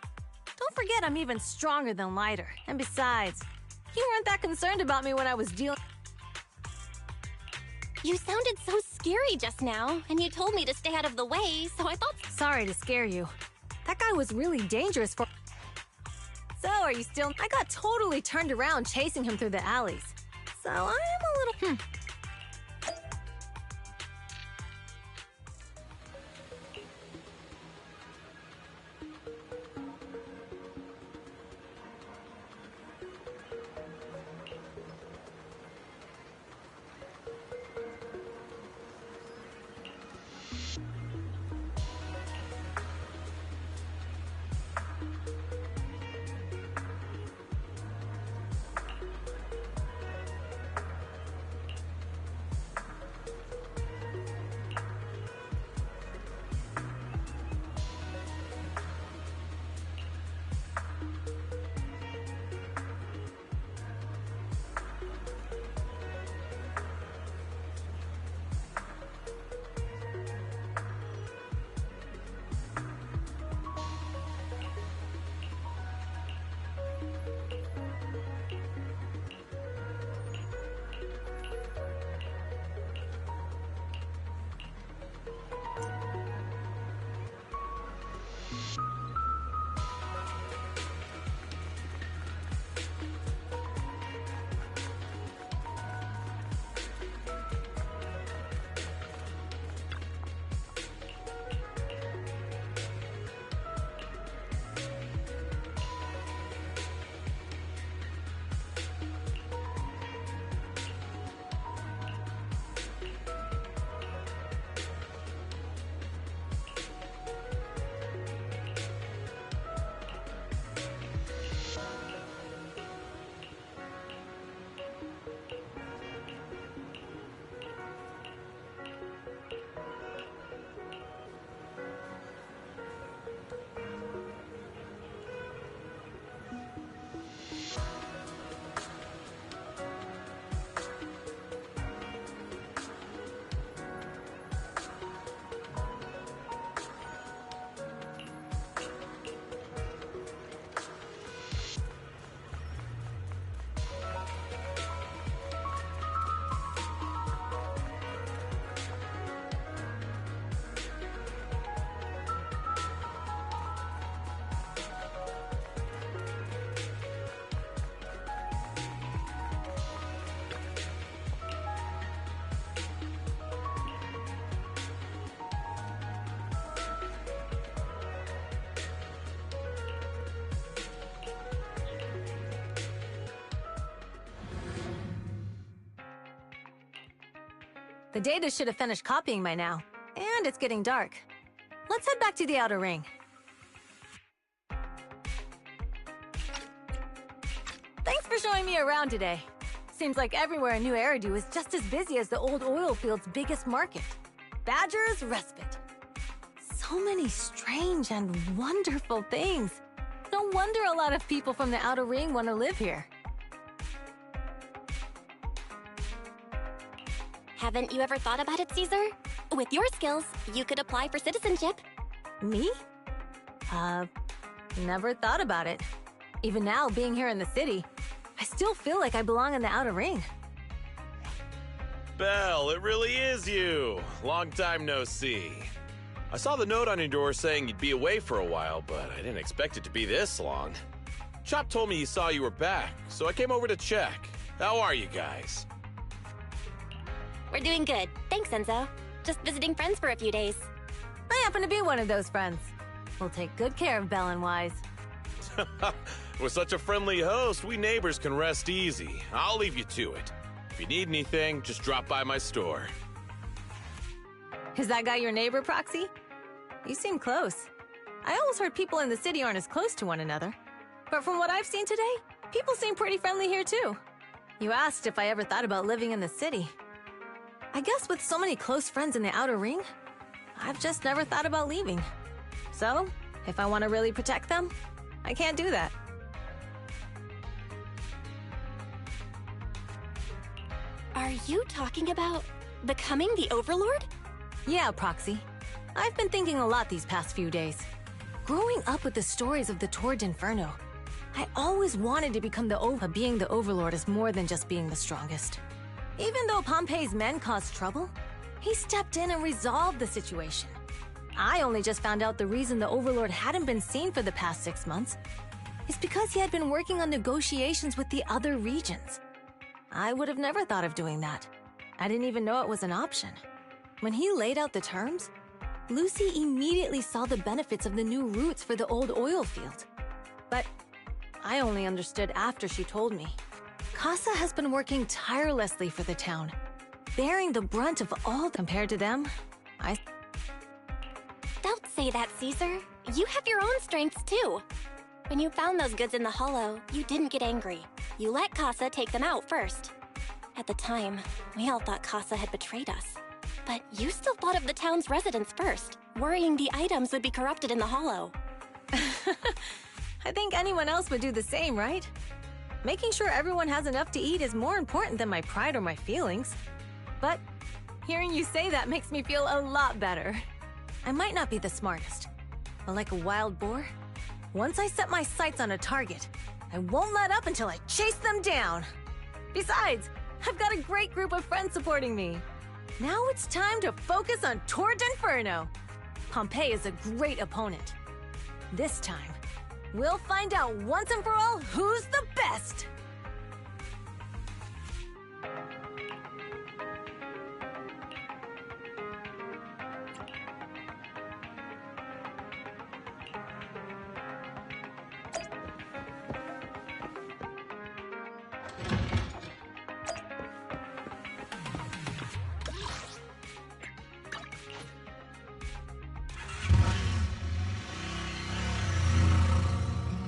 Don't forget I'm even stronger than Lighter. And besides, you weren't that concerned about me when I was dealing...
You sounded so scary just now, and you told me to stay out of the way, so I thought...
Sorry to scare you. That guy was really dangerous for... So, are you still... I got totally turned around chasing him through the alleys. So, I am a little... The data should have finished copying by now. And it's getting dark. Let's head back to the outer ring. Thanks for showing me around today. Seems like everywhere in New Eridu is just as busy as the old oil field's biggest market. Badger's Respite. So many strange and wonderful things. No wonder a lot of people from the outer ring want to live here.
Haven't you ever thought about it, Caesar? With your skills, you could apply for citizenship.
Me? Never thought about it. Even now, being here in the city, I still feel like I belong in the outer ring.
Belle, it really is you. Long time no see. I saw the note on your door saying you'd be away for a while, but I didn't expect it to be this long. Chop told me he saw you were back, so I came over to check. How are you guys?
We're doing good. Thanks, Enzo. Just visiting friends for a few days.
I happen to be one of those friends. We'll take good care of Belle and Wise.
With such a friendly host, we neighbors can rest easy. I'll leave you to it. If you need anything, just drop by my store.
Is that guy your neighbor, Proxy? You seem close. I always heard people in the city aren't as close to one another. But from what I've seen today, people seem pretty friendly here too. You asked if I ever thought about living in the city. I guess with so many close friends in the outer ring, I've just never thought about leaving. So, if I want to really protect them, I can't do that.
Are you talking about becoming the Overlord?
Yeah, Proxy. I've been thinking a lot these past few days. Growing up with the stories of the Tour d'Inferno, I always wanted to become being the Overlord is more than just being the strongest. Even though Pompey's men caused trouble, he stepped in and resolved the situation. I only just found out the reason the Overlord hadn't been seen for the past 6 months is because he had been working on negotiations with the other regions. I would have never thought of doing that. I didn't even know it was an option. When he laid out the terms, Lucy immediately saw the benefits of the new routes for the old oil field. But I only understood after she told me. Casa has been working tirelessly for the town, bearing the brunt of all compared to them.
Don't say that, Caesar. You have your own strengths too. When you found those goods in the hollow, you didn't get angry. You let Casa take them out first. At the time, we all thought Casa had betrayed us. But you still thought of the town's residents first, worrying the items would be corrupted in the hollow.
I think anyone else would do the same, right? Making sure everyone has enough to eat is more important than my pride or my feelings. But hearing you say that makes me feel a lot better. I might not be the smartest, but like a wild boar, once I set my sights on a target, I won't let up until I chase them down. Besides, I've got a great group of friends supporting me. Now it's time to focus on Tour d'Inferno. Pompey is a great opponent. This time, we'll find out once and for all who's the best!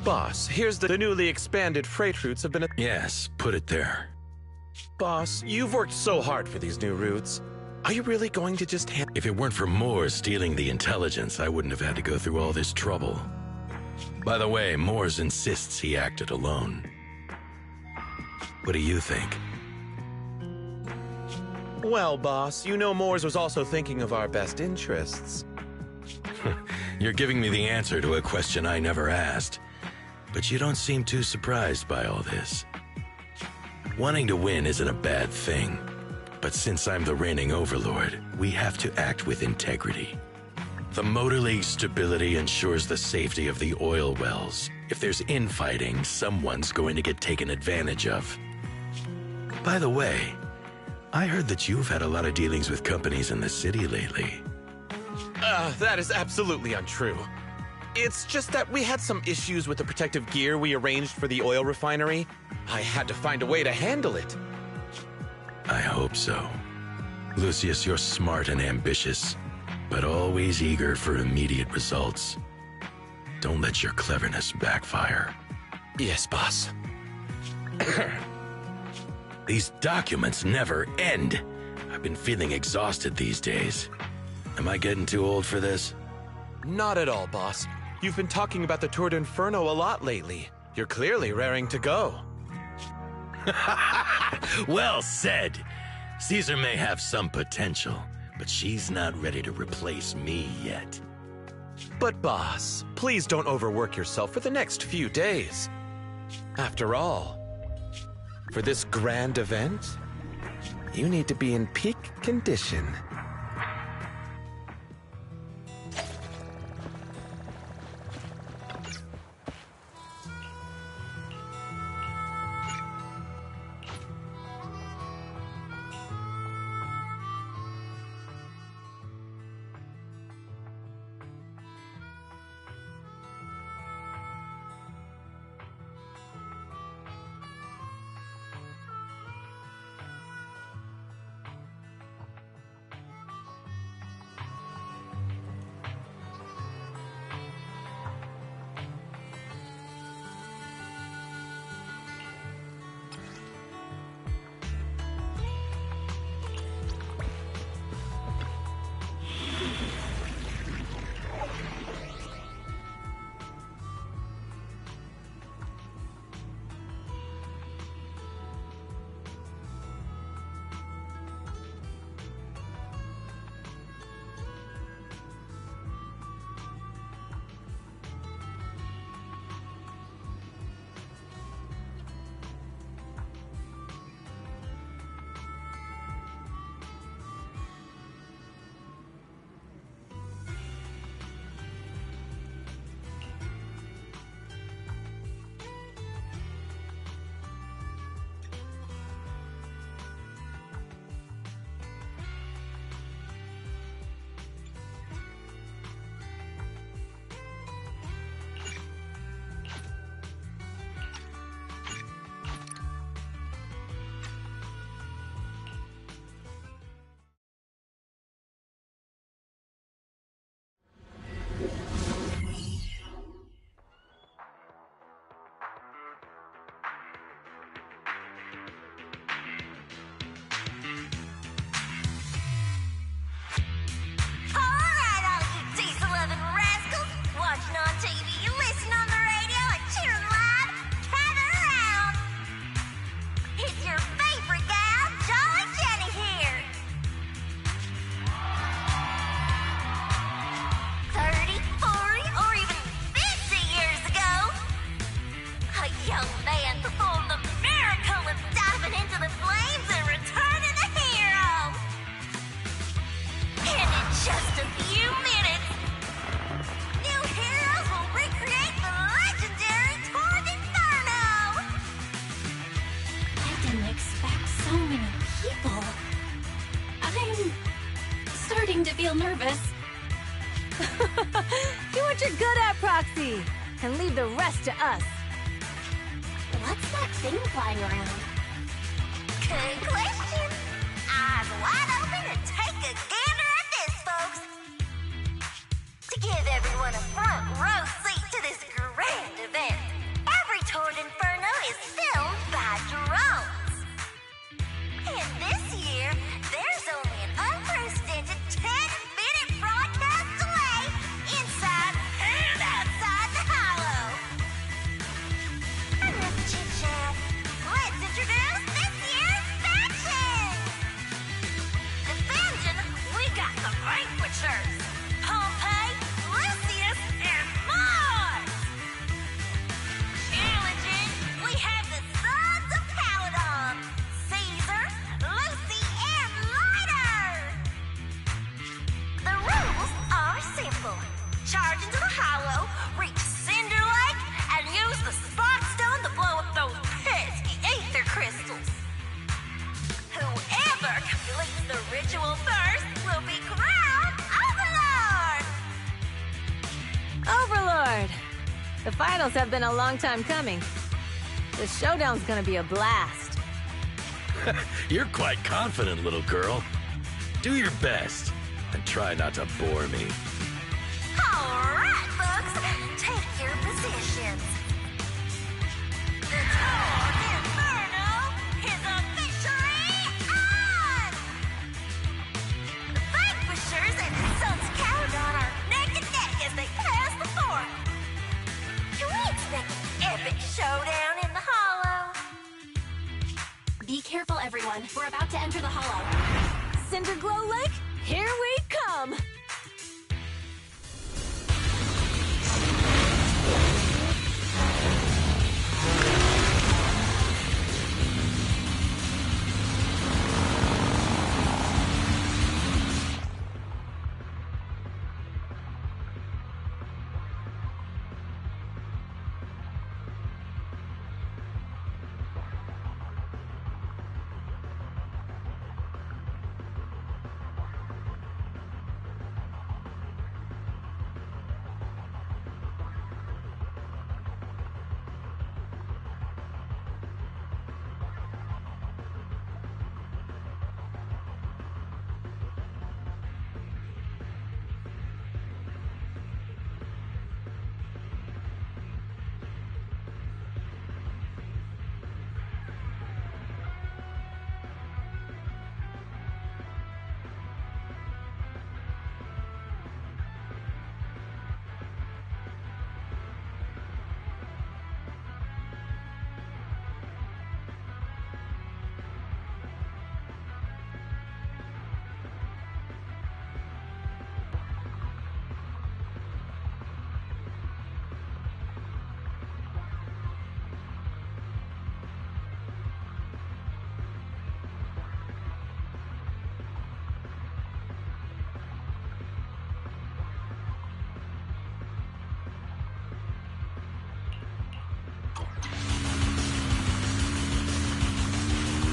Boss, here's the newly expanded freight routes have been...
Yes, put it there.
Boss, you've worked so hard for these new routes. Are you really going to just
If it weren't for Moore stealing the intelligence, I wouldn't have had to go through all this trouble. By the way, Moores insists he acted alone. What do you think?
Well, boss, you know Moores was also thinking of our best interests.
You're giving me the answer to a question I never asked. But you don't seem too surprised by all this. Wanting to win isn't a bad thing. But since I'm the reigning overlord, we have to act with integrity. The Motor League's stability ensures the safety of the oil wells. If there's infighting, someone's going to get taken advantage of. By the way, I heard that you've had a lot of dealings with companies in the city lately.
That is absolutely untrue. It's just that we had some issues with the protective gear we arranged for the oil refinery. I had to find a way to handle it.
I hope so. Lucius, you're smart and ambitious, but always eager for immediate results. Don't let your cleverness backfire.
Yes, boss.
These documents never end. I've been feeling exhausted these days. Am I getting too old for this?
Not at all, boss. You've been talking about the Tour d'Inferno a lot lately. You're clearly raring to go.
Well said. Caesar may have some potential, but she's not ready to replace me yet.
But boss, please don't overwork yourself for the next few days. After all, for this grand event, you need to be in peak condition.
To feel nervous.
Do what you're good at, Proxy, and leave the rest to us.
What's that thing flying around? Good question. Eyes wide open and take a gander at this, folks. To give everyone a front row seat to this grand event, every Tour d'Inferno is filmed by drones. And this year, there's only an unprecedented 10-minute broadcast delay inside and outside the hollow. Enough chit-chat. Let's introduce this year's faction. Defending, we got the Vanquishers. Pompey, Lucius, and Mars. Challenging, we have the Sons of Caledon. Caesar, Lucy, and Lighter. The rules are simple. Charge into the hollow, reach Cinder Lake, and use the Spot Stone to blow up those pesky ether crystals. Whoever completes the ritual first will be crowned Overlord.
Overlord! The finals have been a long time coming. The showdown's gonna be a blast.
You're quite confident, little girl. Do your best, and try not to bore me.
Alright, folks, take your positions. The Toad Inferno is officially on! The Vanquishers and Sons of Caledon are neck and neck as they pass the fort. Can we expect an epic showdown in the Hollow?
Be careful, everyone. We're about to enter the Hollow.
Cinderglow Lake, here we come!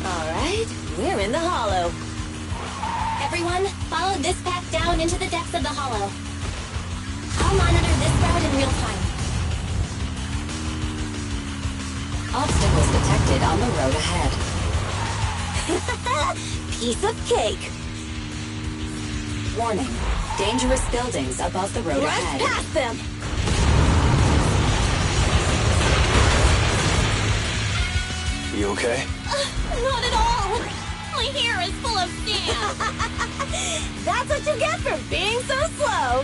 Alright, we're in the Hollow.
Everyone, follow this path down into the depths of the Hollow. I'll monitor this route in real time.
Obstacles detected on the road ahead.
Piece of cake!
Warning, dangerous buildings above the road
Rush
ahead.
past them!
You okay?
Not at all! My hair is full of sand!
That's what you get for being so slow!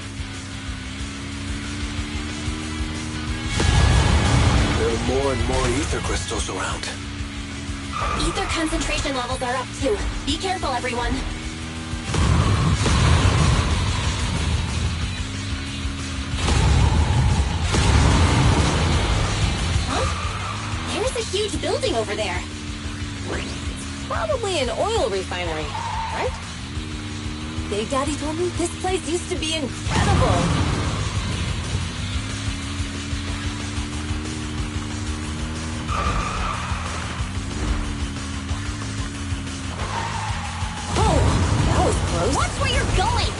There are more and more ether crystals around.
Ether concentration levels are up too. Be careful, everyone. Huh? There's a huge building over there.
Probably an oil refinery, right? Big Daddy told me this place used to be incredible. Oh, that was close.
Watch where you're going!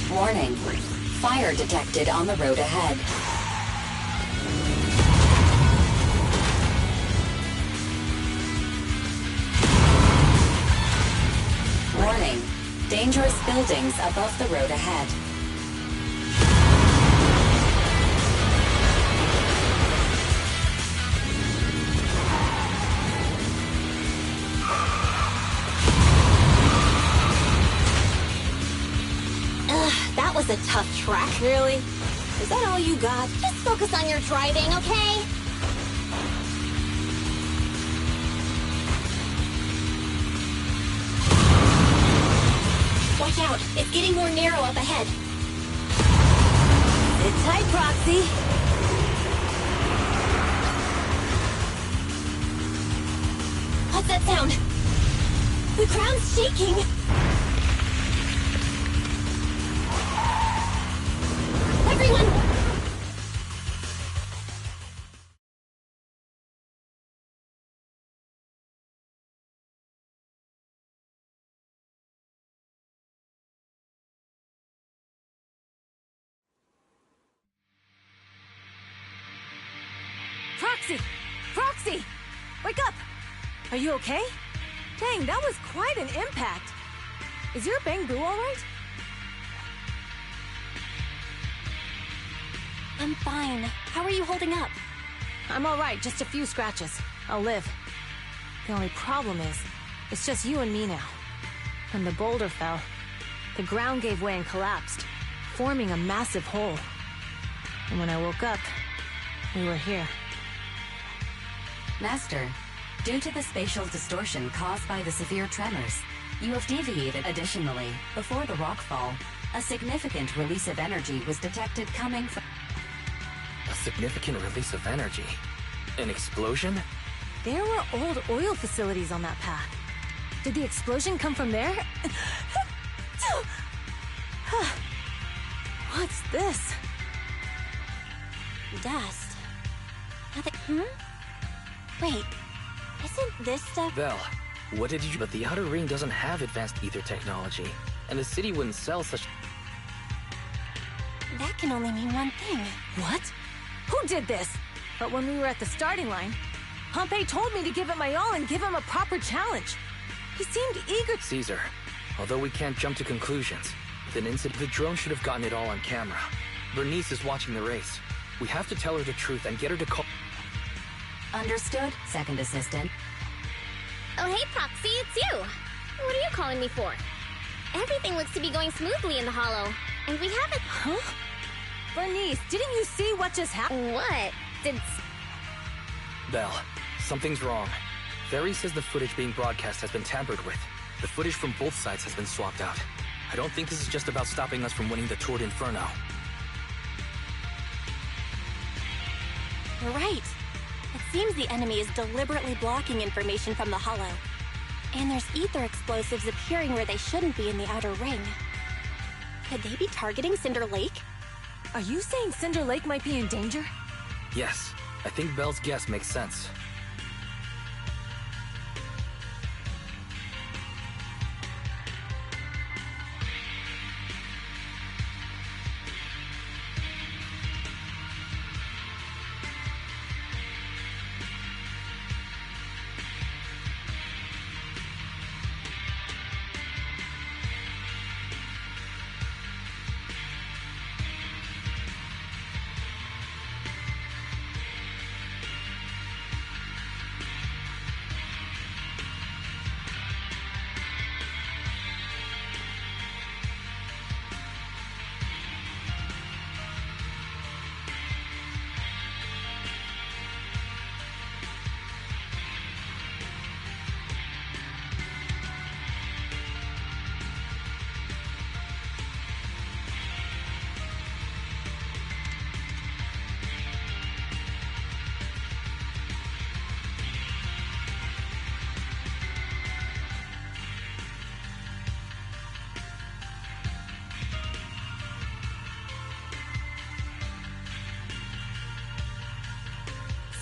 Warning, fire detected on the road ahead. Warning, dangerous buildings above the road ahead.
That was a tough track.
Really? Is that all you got?
Just focus on your driving, okay? Watch out, it's getting more narrow up ahead.
Sit tight, Proxy.
What's that sound? The ground's shaking.
Proxy! Proxy! Wake up! Are you okay? Dang, that was quite an impact. Is your bang boo alright?
I'm fine. How are you holding up?
I'm alright, just a few scratches. I'll live. The only problem is, it's just you and me now. When the boulder fell, the ground gave way and collapsed, forming a massive hole. And when I woke up, we were here.
Master, due to the spatial distortion caused by the severe tremors, you have deviated. Additionally, before the rockfall, a significant release of energy was detected coming from...
A significant release of energy? An explosion?
There were old oil facilities on that path. Did the explosion come from there? What's this?
Dust. Wait, isn't this stuff...
Belle, what did you... But the Outer Ring doesn't have advanced ether technology, and the city wouldn't sell such...
That can only mean one thing.
What? Who did this? But when we were at the starting line, Pompey told me to give it my all and give him a proper challenge. He seemed eager...
Caesar, although we can't jump to conclusions, with an incident, the drone should have gotten it all on camera. Bernice is watching the race. We have to tell her the truth and get her to call...
Understood, Second Assistant.
Oh, hey, Proxy, it's you. What are you calling me for? Everything looks to be going smoothly in the Hollow, and we haven't...
Huh? Bernice, didn't you see what just happened?
What? Did...
Belle, something's wrong. Very says the footage being broadcast has been tampered with. The footage from both sides has been swapped out. I don't think this is just about stopping us from winning the Tour d'Inferno.
You're right. It seems the enemy is deliberately blocking information from the Hollow. And there's ether explosives appearing where they shouldn't be in the Outer Ring. Could they be targeting Cinder Lake?
Are you saying Cinder Lake might be in danger?
Yes, I think Belle's guess makes sense.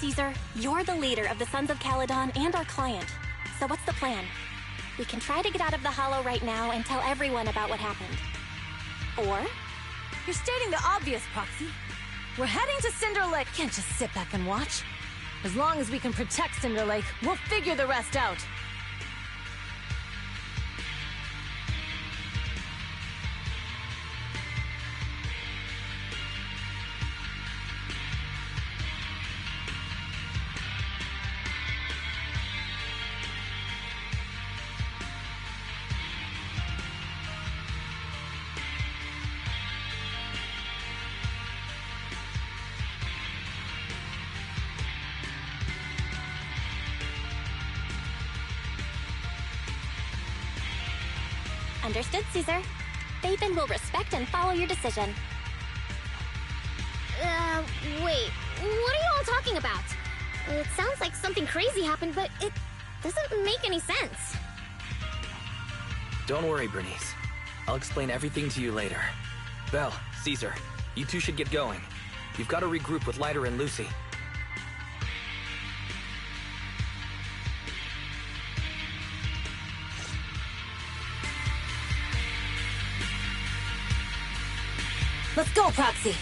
Caesar, you're the leader of the Sons of Caledon and our client. So what's the plan? We can try to get out of the Hollow right now and tell everyone about what happened. Or...
You're stating the obvious, Proxy. We're heading to Cinder Lake. Can't just sit back and watch. As long as we can protect Cinder Lake, we'll figure the rest out.
Understood, Caesar. Faithen will respect and follow your decision.
Wait. What are you all talking about? It sounds like something crazy happened, but it doesn't make any sense.
Don't worry, Bernice. I'll explain everything to you later. Belle, Caesar, you two should get going. You've got to regroup with Leiter and Lucy.
Let's go, Proxy.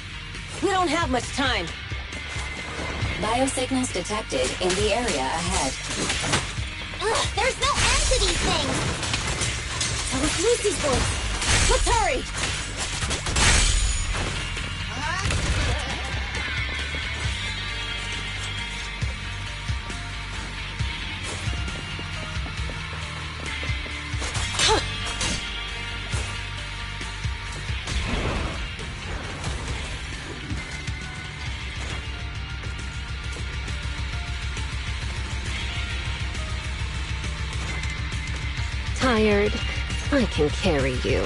We don't have much time.
Biosignals detected in the area ahead.
Ugh, there's no end to these things!
That was Lucy's voice! Let's hurry!
Tired? I can carry you.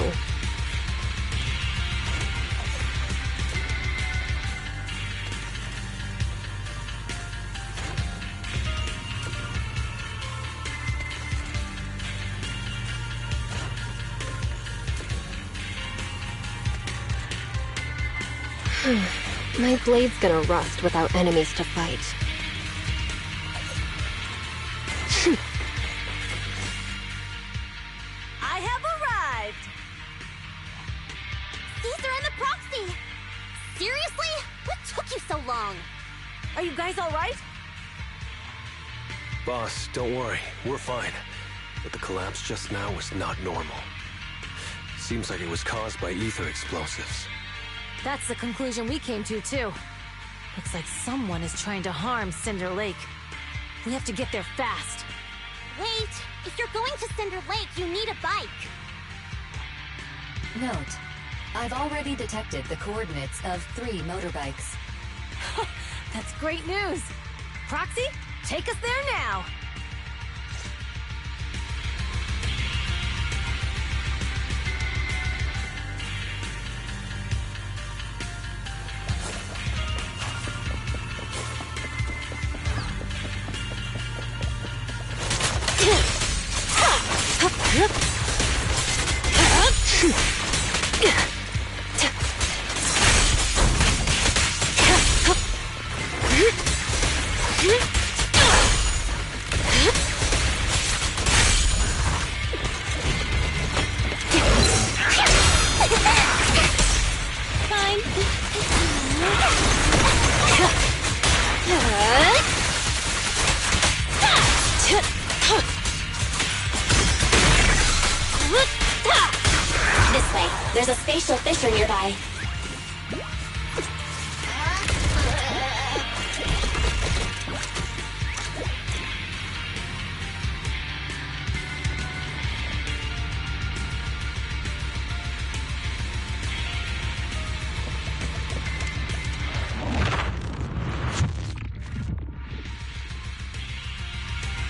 My blade's gonna rust without enemies to fight.
I have arrived! Caesar and the proxy! Seriously? What took you so long?
Are you guys alright?
Boss, don't worry. We're fine. But the collapse just now was not normal. Seems like it was caused by ether explosives.
That's the conclusion we came to, too. Looks like someone is trying to harm Cinder Lake. We have to get there fast.
Wait! If you're going to Cinder Lake, you need a bike!
Note, I've already detected the coordinates of 3 motorbikes.
That's great news! Proxy, take us there now!
This way. There's a spatial fissure nearby.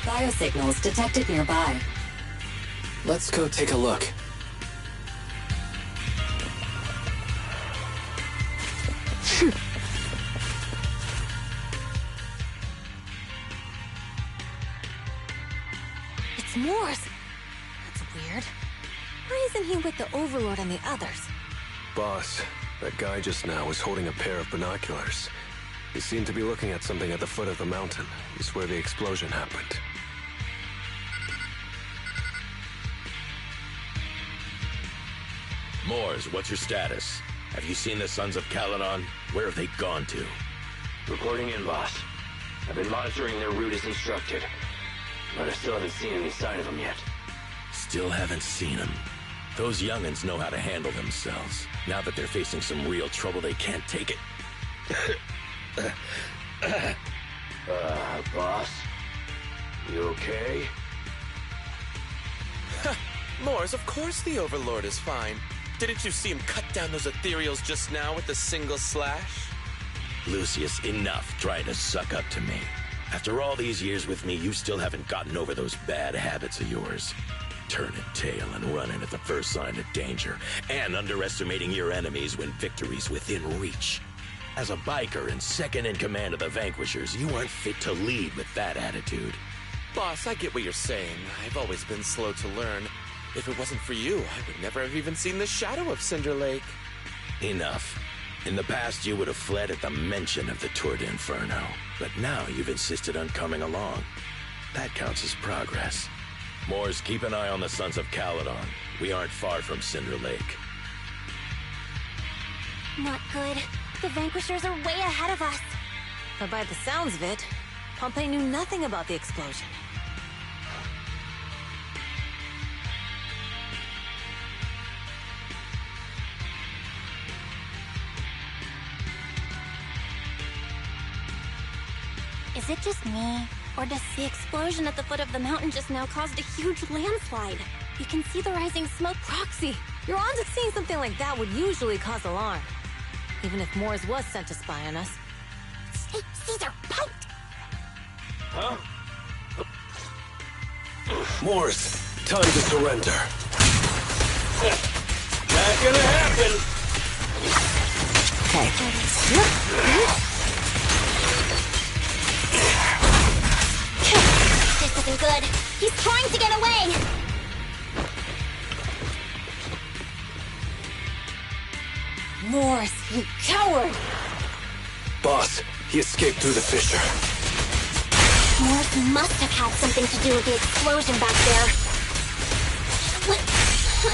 Biosignals detected nearby.
Let's go take a look.
It's Morse! That's weird. Why isn't he with the Overlord and the others?
Boss, that guy just now was holding a pair of binoculars. He seemed to be looking at something at the foot of the mountain. It's where the explosion happened.
Moors, what's your status? Have you seen the Sons of Caledon? Where have they gone to?
Reporting in, boss. I've been monitoring their route as instructed, but I still haven't seen any sign of them yet.
Still haven't seen them. Those young'uns know how to handle themselves. Now that they're facing some real trouble, they can't take it.
Boss? You okay?
Moors, of course the Overlord is fine. Didn't you see him cut down those ethereals just now with a single slash?
Lucius, enough trying to suck up to me. After all these years with me, you still haven't gotten over those bad habits of yours. Turning tail and running at the first sign of danger, and underestimating your enemies when victory's within reach. As a biker and second in command of the Vanquishers, you aren't fit to lead with that attitude.
Boss, I get what you're saying. I've always been slow to learn. If it wasn't for you, I would never have even seen the shadow of Cinder Lake.
Enough. In the past, you would have fled at the mention of the Tour d'Inferno, but now you've insisted on coming along. That counts as progress. Moors, keep an eye on the Sons of Caledon. We aren't far from Cinder Lake.
Not good. The Vanquishers are way ahead of us.
But by the sounds of it, Pompeii knew nothing about the explosion.
Is it just me? Or does the explosion at the foot of the mountain just now caused a huge landslide? You can see the rising smoke.
Proxy, you're on to seeing something like that would usually cause alarm. Even if Morris was sent to spy on us.
Hey, Caesar, fight!
Huh? Morris, time to surrender.
Not gonna happen!
This isn't good. He's trying to get away!
Morris, you coward!
Boss, he escaped through the fissure.
Morris must have had something to do with the explosion back there. What?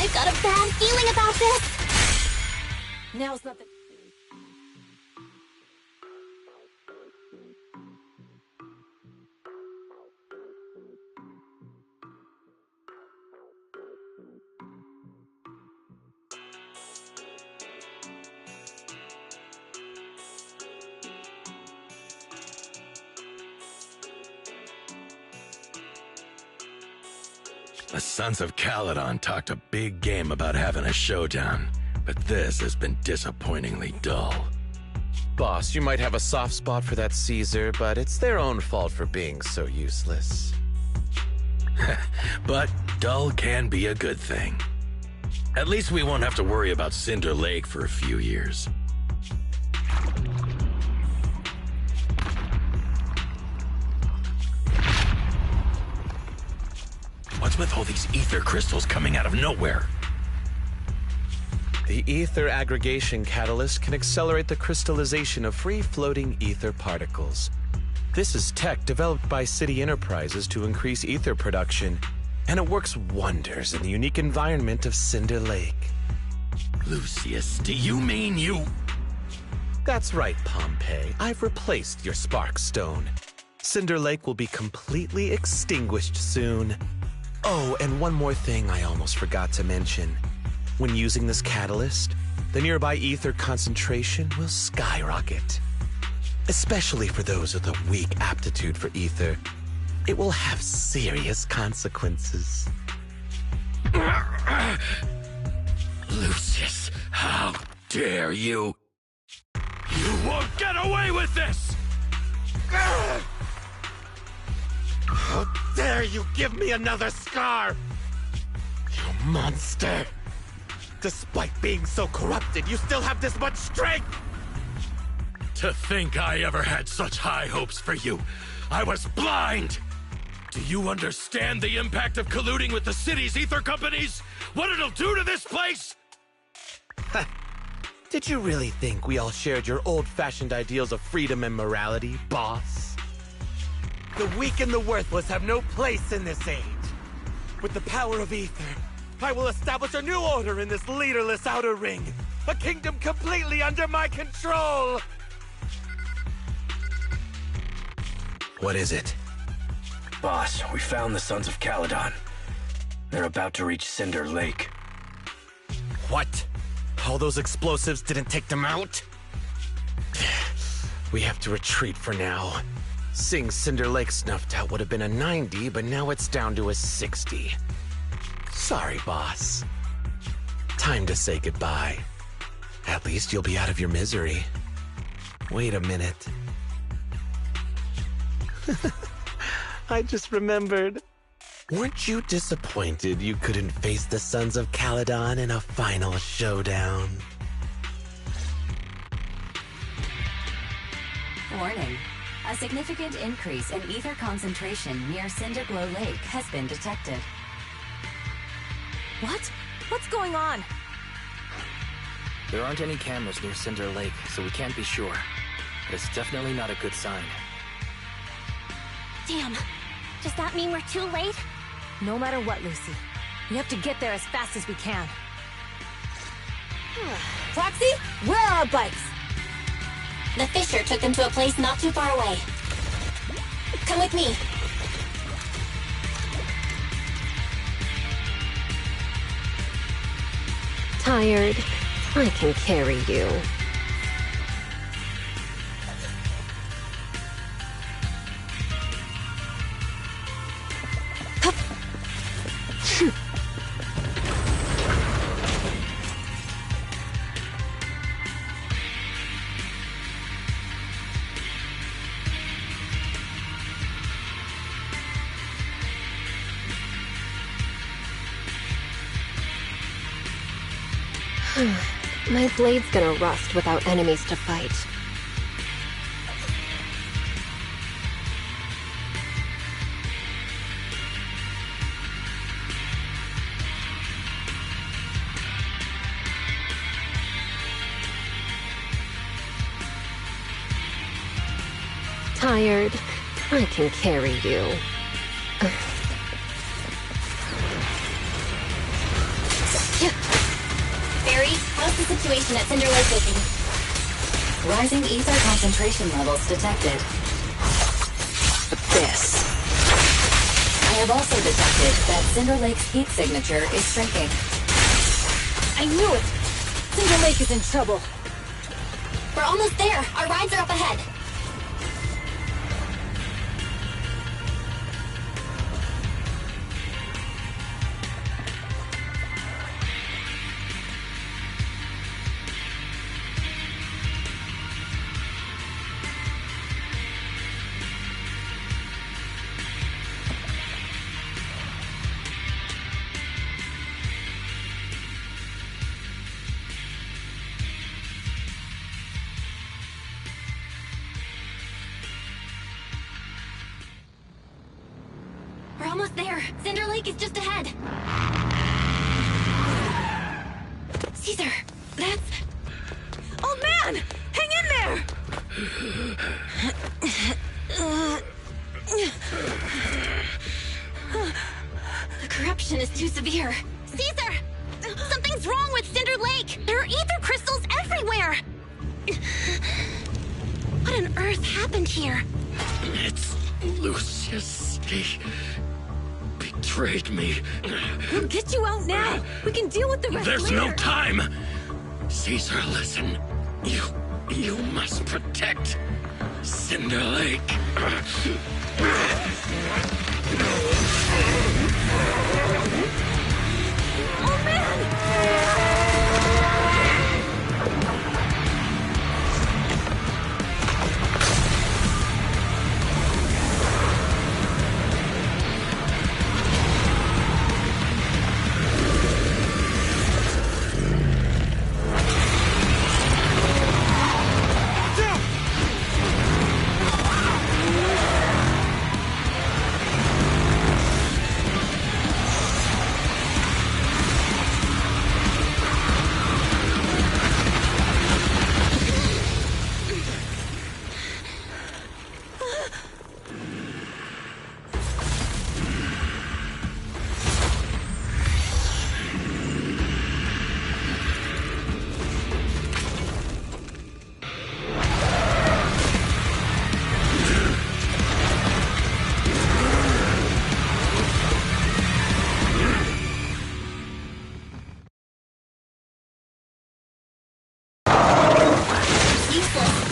I've got a bad feeling about this!
Now's not the...
The Sons of Caledon talked a big game about having a showdown, but this has been disappointingly dull.
Boss, you might have a soft spot for that Caesar, but it's their own fault for being so useless.
But dull can be a good thing. At least we won't have to worry about Cinder Lake for a few years. What's with all these ether crystals coming out of nowhere?
The ether aggregation catalyst can accelerate the crystallization of free-floating ether particles. This is tech developed by City Enterprises to increase ether production, and it works wonders in the unique environment of Cinder Lake.
Lucius, do you mean you...
That's right, Pompeii. I've replaced your spark stone. Cinder Lake will be completely extinguished soon. Oh, and one more thing I almost forgot to mention. When using this catalyst, the nearby ether concentration will skyrocket. Especially for those with a weak aptitude for ether, it will have serious consequences.
Lucius, how dare you? You won't get away with this!
How dare you give me another scar! You monster! Despite being so corrupted, you still have this much strength!
To think I ever had such high hopes for you. I was blind! Do you understand the impact of colluding with the city's ether companies? What it'll do to this place?
Did you really think we all shared your old-fashioned ideals of freedom and morality, boss? The weak and the worthless have no place in this age. With the power of ether, I will establish a new order in this leaderless outer ring. A kingdom completely under my control!
What is it? Boss, we found the Sons of Caledon. They're about to reach Cinder Lake.
What? All those explosives didn't take them out? We have to retreat for now. Seeing Cinder Lake snuffed out would have been a 90, but now it's down to a 60. Sorry, boss. Time to say goodbye. At least you'll be out of your misery. Wait a minute. I just remembered. Weren't you disappointed you couldn't face the Sons of Caledon in a final showdown?
Warning. A significant increase in ether concentration near Cinderglow Lake has been detected.
What? What's going on?
There aren't any cameras near Cinder Lake, so we can't be sure. But it's definitely not a good sign.
Damn. Does that mean we're too late?
No matter what, Lucy. We have to get there as fast as we can. Proxy, where are our bikes?
The fissure took them to a place not too far away. Come with me.
Tired? I can carry you. My blade's gonna rust without enemies to fight. Tired? I can carry you.
Barry, how's the situation at Cinder Lake looking?
Rising ether concentration levels detected. Abyss. I have also detected that Cinder Lake's heat signature is shrinking.
I knew it! Cinder Lake is in trouble.
We're almost there. Our rides are up ahead. We're almost there. Cinder Lake is just ahead. Caesar, that's...
Oh man! Hang in there!
The corruption is too severe. Caesar! Something's wrong with Cinder Lake! There are ether crystals everywhere! What on earth happened here?
It's Lucius. He betrayed me.
We'll get you out now! We can deal with the rest
There's
later.
no time! Caesar, listen. You must protect Cinder Lake.
Oh man!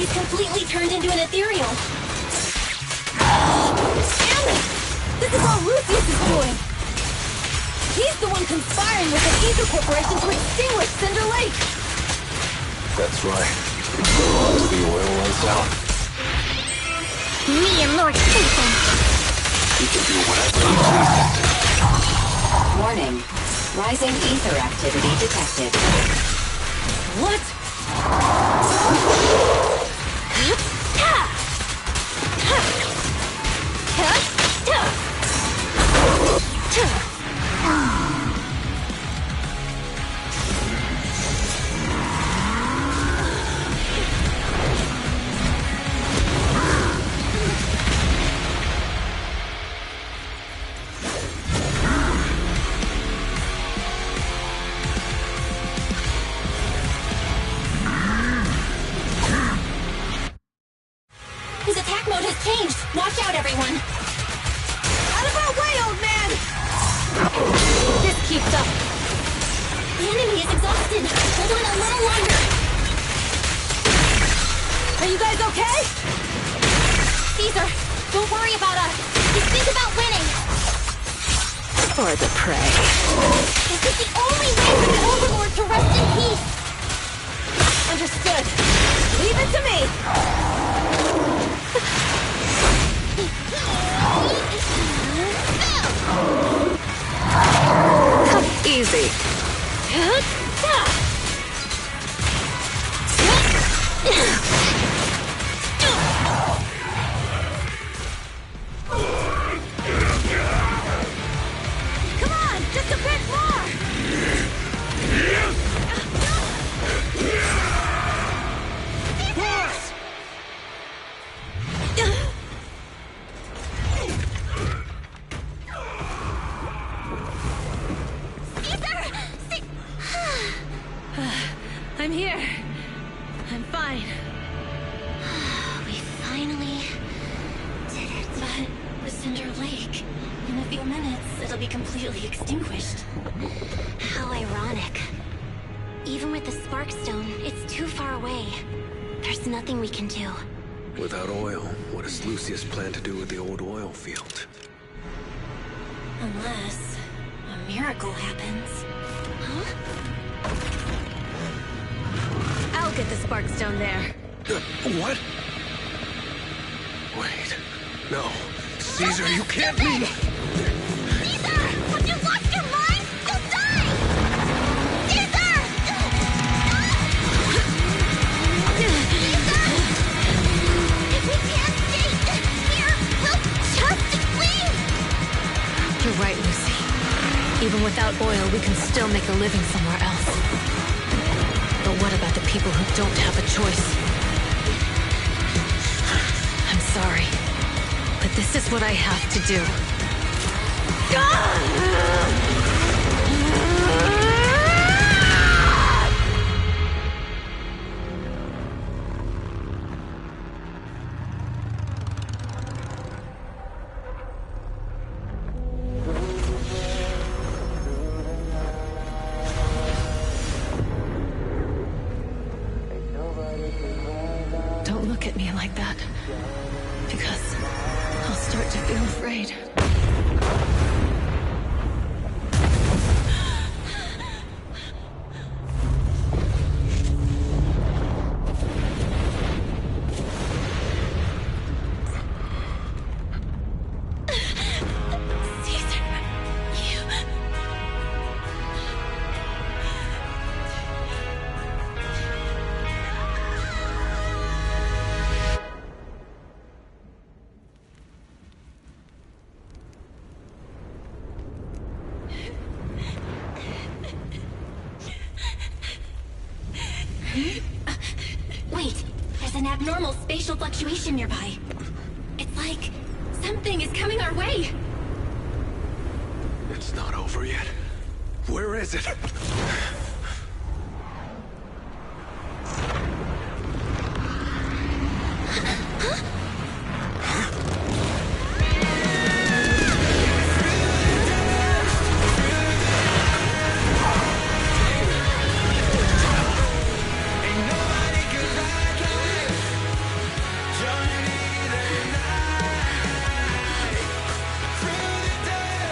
He's completely turned into an ethereal.
Damn it! This is all Lucius is doing! He's the one conspiring with the Ether Corporation to extinguish Cinder Lake!
That's right. Once the oil runs out,
Me and Lord Satan.
he can do whatever he pleases.
Warning. Rising ether activity detected.
What?
Watch out, everyone!
Out of our way, old man! This keeps up.
The enemy is exhausted. Hold on a little longer.
Are you guys okay?
Caesar, don't worry about us. Just think about winning.
For the prey.
This is the only way for the Overlord to rest in peace.
Understood. Leave it to me.
Easy.
Come on, just a bit more. I'm here. I'm fine.
We finally did it.
But the Cinder Lake, in a few minutes, it'll be completely extinguished.
How ironic. Even with the Sparkstone, it's too far away. There's nothing we can do.
Without oil, what does Lucius plan to do with the old oil field?
Unless a miracle happens.
Huh?
I'll get the Sparkstone there.
What? Wait. No. Caesar, you can't leave!
Caesar! Have you lost your mind? You'll die! Caesar! Caesar! If we can't stay here, we'll just leave!
You're right, Lucy. Even without oil, we can still make a living somewhere else. But what about the people who don't have a choice? I'm sorry, but this is what I have to do. Don't look at me like that, because I'll start to feel afraid.
Wait, there's an abnormal spatial fluctuation nearby. It's like something is coming our way.
It's not over yet. Where is it?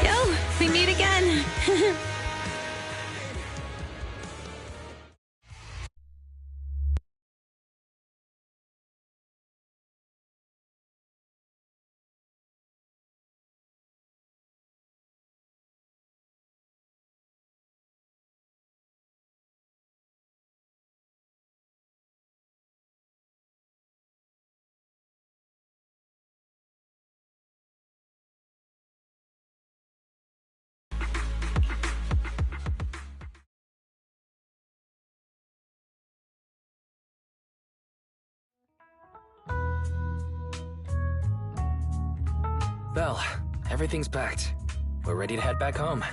Yo, we meet again.
Belle, everything's packed. We're ready to head back home.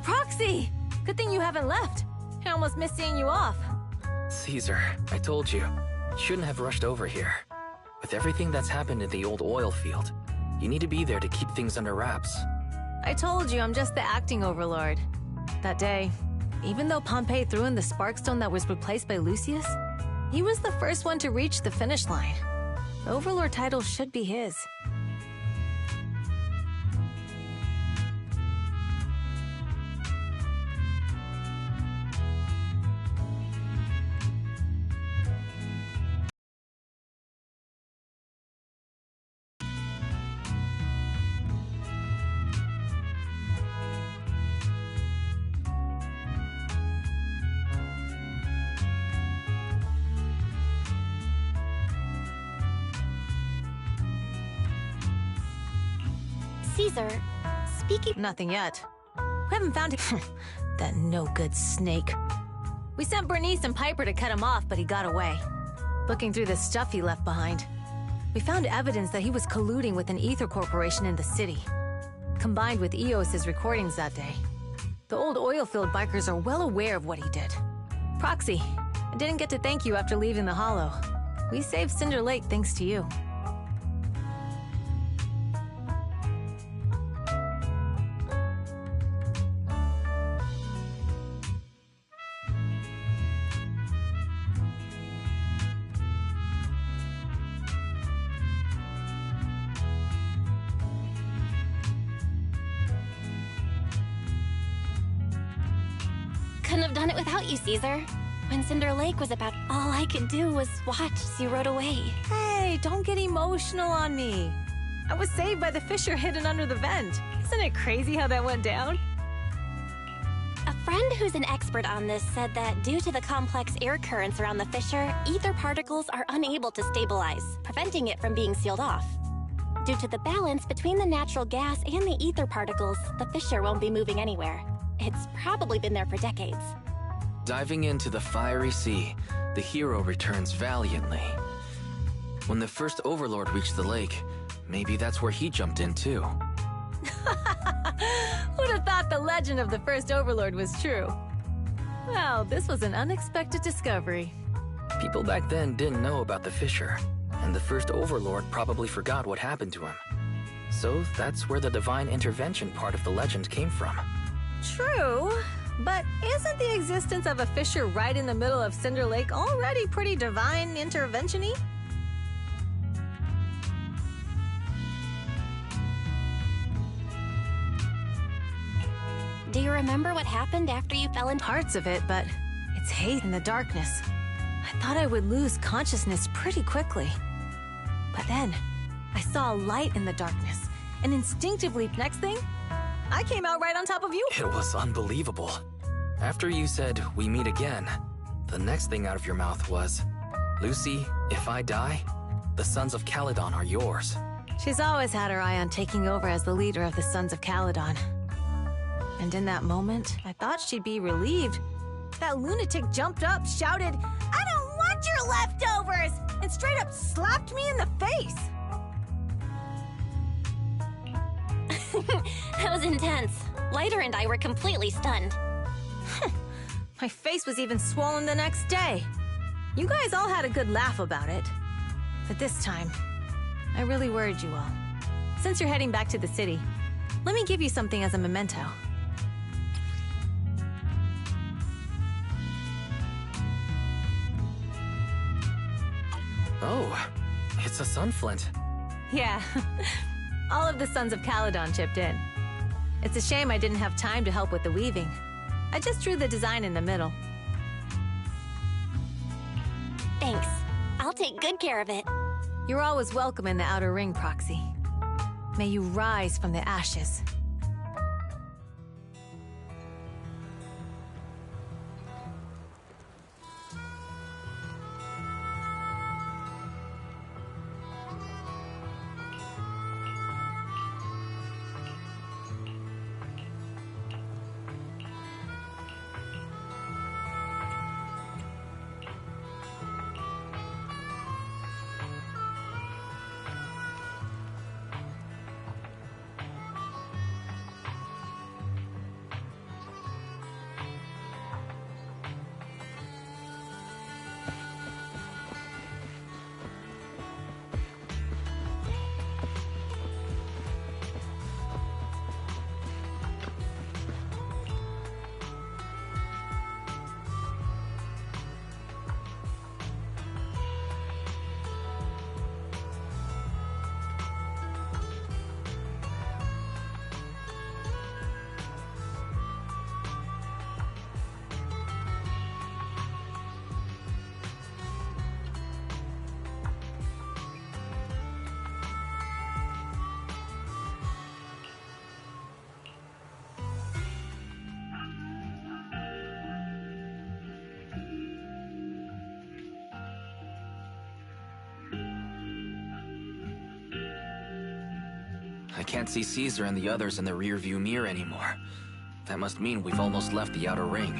Proxy! Good thing you haven't left. I almost missed seeing you off.
Caesar, I told you. You shouldn't have rushed over here. With everything that's happened in the old oil field, you need to be there to keep things under wraps.
I told you I'm just the acting overlord. That day, even though Pompey threw in the Sparkstone that was replaced by Lucius, he was the first one to reach the finish line. The overlord title should be his.
Caesar, speaking...
Nothing yet. We haven't found him. That no-good snake. We sent Bernice and Piper to cut him off, but he got away. Looking through the stuff he left behind, we found evidence that he was colluding with an ether corporation in the city, combined with Eos's recordings that day. The old oilfield bikers are well aware of what he did. Proxy, I didn't get to thank you after leaving the Hollow. We saved Cinder Lake thanks to you.
Couldn't have done it without you, Caesar. When Cinder Lake was about, all I could do was watch as you rode away.
Hey, don't get emotional on me. I was saved by the fissure hidden under the vent. Isn't it crazy how that went down?
A friend who's an expert on this said that due to the complex air currents around the fissure, ether particles are unable to stabilize, preventing it from being sealed off. Due to the balance between the natural gas and the ether particles, the fissure won't be moving anywhere. It's probably been there for decades.
Diving into the fiery sea, the hero returns valiantly. When the first overlord reached the lake, maybe that's where he jumped in too.
Who'd have thought the legend of the first overlord was true? Well, this was an unexpected discovery.
People back then didn't know about the fissure, and the first overlord probably forgot what happened to him. So that's where the divine intervention part of the legend came from.
True, but isn't the existence of a fissure right in the middle of Cinder Lake already pretty divine intervention-y?
Do you remember what happened after you fell in?
Parts of it, but it's haze in the darkness. I thought I would lose consciousness pretty quickly. But then, I saw a light in the darkness, and instinctively, next thing, I came out right on top of you.
It was unbelievable. After you said, "We meet again," the next thing out of your mouth was, "Lucy, if I die, the Sons of Caledon are yours."
She's always had her eye on taking over as the leader of the Sons of Caledon. And in that moment, I thought she'd be relieved. That lunatic jumped up, shouted, "I don't want your leftovers!" and straight up slapped me in the face.
That was intense. Lighter and I were completely stunned.
My face was even swollen the next day. You guys all had a good laugh about it. But this time, I really worried you all. Since you're heading back to the city, let me give you something as a memento.
Oh, it's a sunflint.
Yeah, all of the Sons of Caledon chipped in. It's a shame I didn't have time to help with the weaving. I just drew the design in the middle.
Thanks. I'll take good care of it.
You're always welcome in the Outer Ring, Proxy. May you rise from the ashes.
I can't see Caesar and the others in the rearview mirror anymore. That must mean we've almost left the outer ring.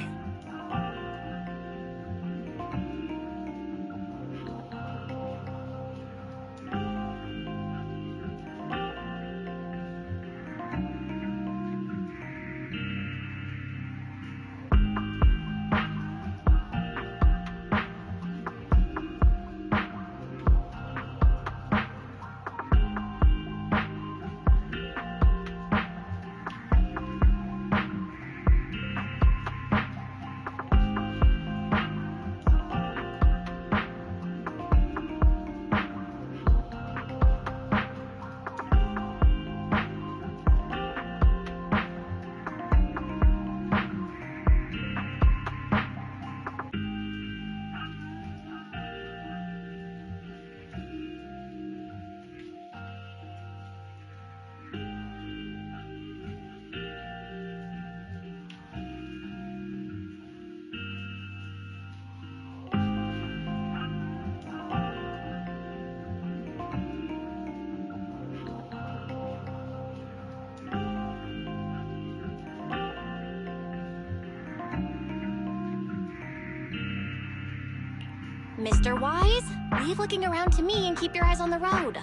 Mr. Wise, leave looking around to me and keep your eyes on the road.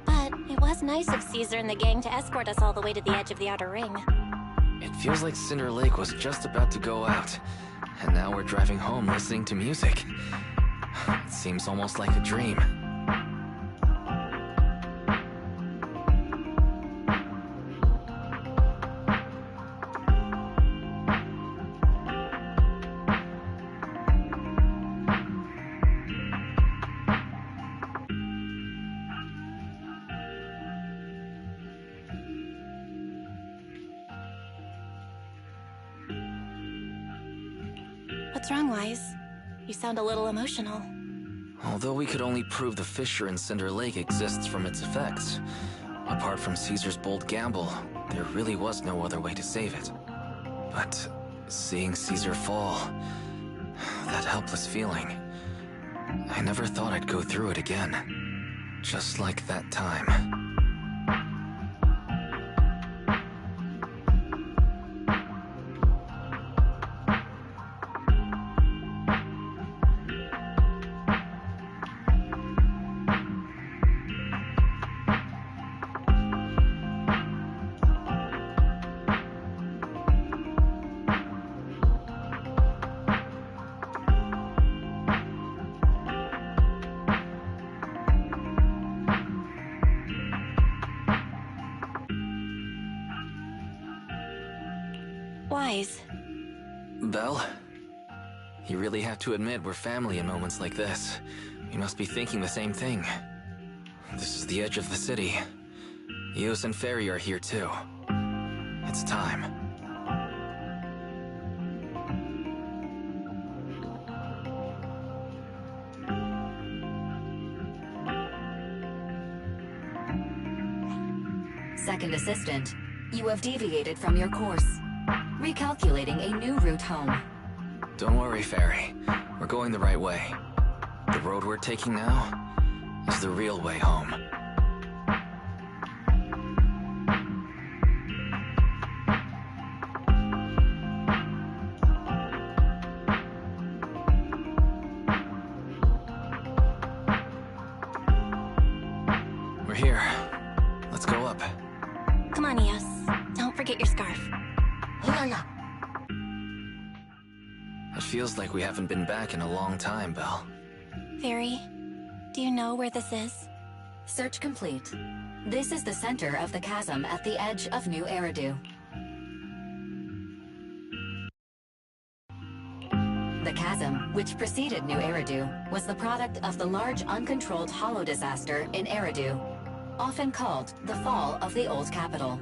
But it was nice of Caesar and the gang to escort us all the way to the edge of the outer ring.
It feels like Cinder Lake was just about to go out, and now we're driving home listening to music. It seems almost like a dream.
What's wrong, Wise? You sound a little emotional.
Although we could only prove the fissure in Cinder Lake exists from its effects, apart from Caesar's bold gamble, there really was no other way to save it. But seeing Caesar fall, that helpless feeling, I never thought I'd go through it again. Just like that time.
Wise.
Belle? You really have to admit we're family in moments like this. You must be thinking the same thing. This is the edge of the city. Eos and Ferry are here too. It's time.
Second assistant, you have deviated from your course. Recalculating a new route home.
Don't worry, Ferry. We're going the right way. The road we're taking now is the real way home. We're here. Let's go up.
Come on, Eos. Don't forget your scarf.
It feels like we haven't been back in a long time, Belle.
Ferry, do you know where this is?
Search complete. This is the center of the chasm at the edge of New Eridu. The chasm, which preceded New Eridu, was the product of the large uncontrolled hollow disaster in Eridu, often called the fall of the Old Capital.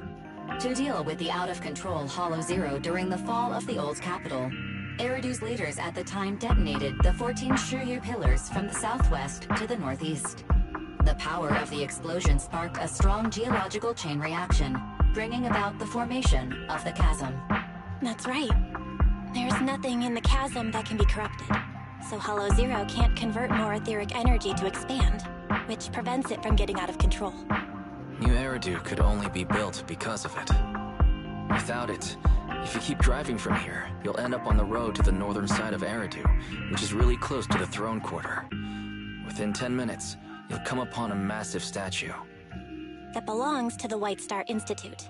To deal with the out-of-control Hollow Zero during the fall of the Old Capital, Eridu's leaders at the time detonated the 14 Shuryu pillars from the southwest to the northeast. The power of the explosion sparked a strong geological chain reaction, bringing about the formation of the chasm.
That's right. There's nothing in the chasm that can be corrupted, so Hollow Zero can't convert more etheric energy to expand, which prevents it from getting out of control.
New Eridu could only be built because of it. Without it, if you keep driving from here, you'll end up on the road to the northern side of Eridu, which is really close to the throne quarter. Within 10 minutes, you'll come upon a massive statue.
That belongs to the White Star Institute.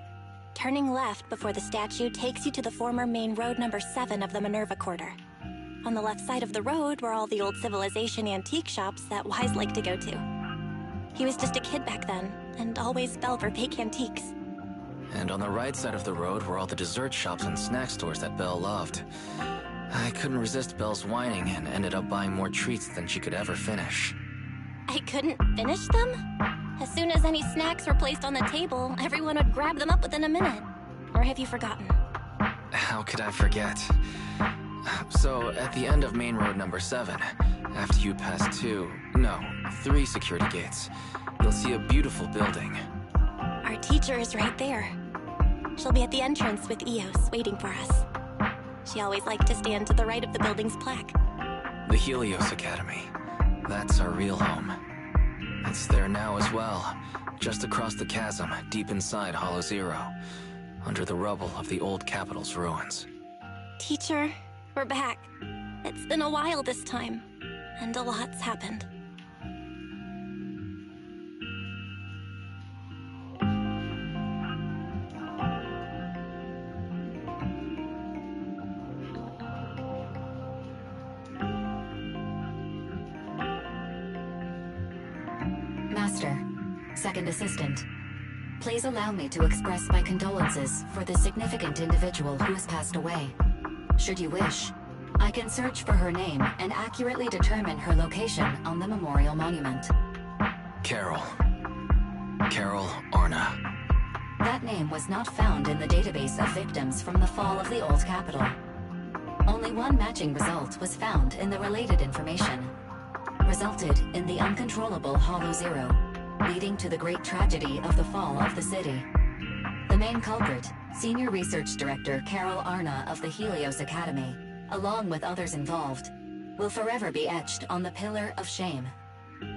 Turning left before the statue takes you to the former main road number 7 of the Minerva Quarter. On the left side of the road were all the old civilization antique shops that Wise liked to go to. He was just a kid back then, and always fell for fake antiques.
And on the right side of the road were all the dessert shops and snack stores that Belle loved. I couldn't resist Belle's whining and ended up buying more treats than she could ever finish.
I couldn't finish them? As soon as any snacks were placed on the table, everyone would grab them up within a minute. Or have you forgotten?
How could I forget? So, at the end of main road number 7, after you pass 3 security gates, you'll see a beautiful building.
Our teacher is right there. She'll be at the entrance with Eos, waiting for us. She always liked to stand to the right of the building's plaque.
The Helios Academy. That's our real home. It's there now as well, just across the chasm, deep inside Hollow Zero, under the rubble of the old capital's ruins.
Teacher, we're back. It's been a while this time, and a lot's happened.
Master, Second Assistant, please allow me to express my condolences for the significant individual who has passed away. Should you wish, I can search for her name and accurately determine her location on the memorial monument.
Carol Arna.
That name was not found in the database of victims from the fall of the old capital. Only one matching result was found in the related information. Resulted in the uncontrollable Hollow Zero, leading to the great tragedy of the fall of the city. The main culprit, Senior Research Director Carol Arna of the Helios Academy, along with others involved, will forever be etched on the Pillar of Shame.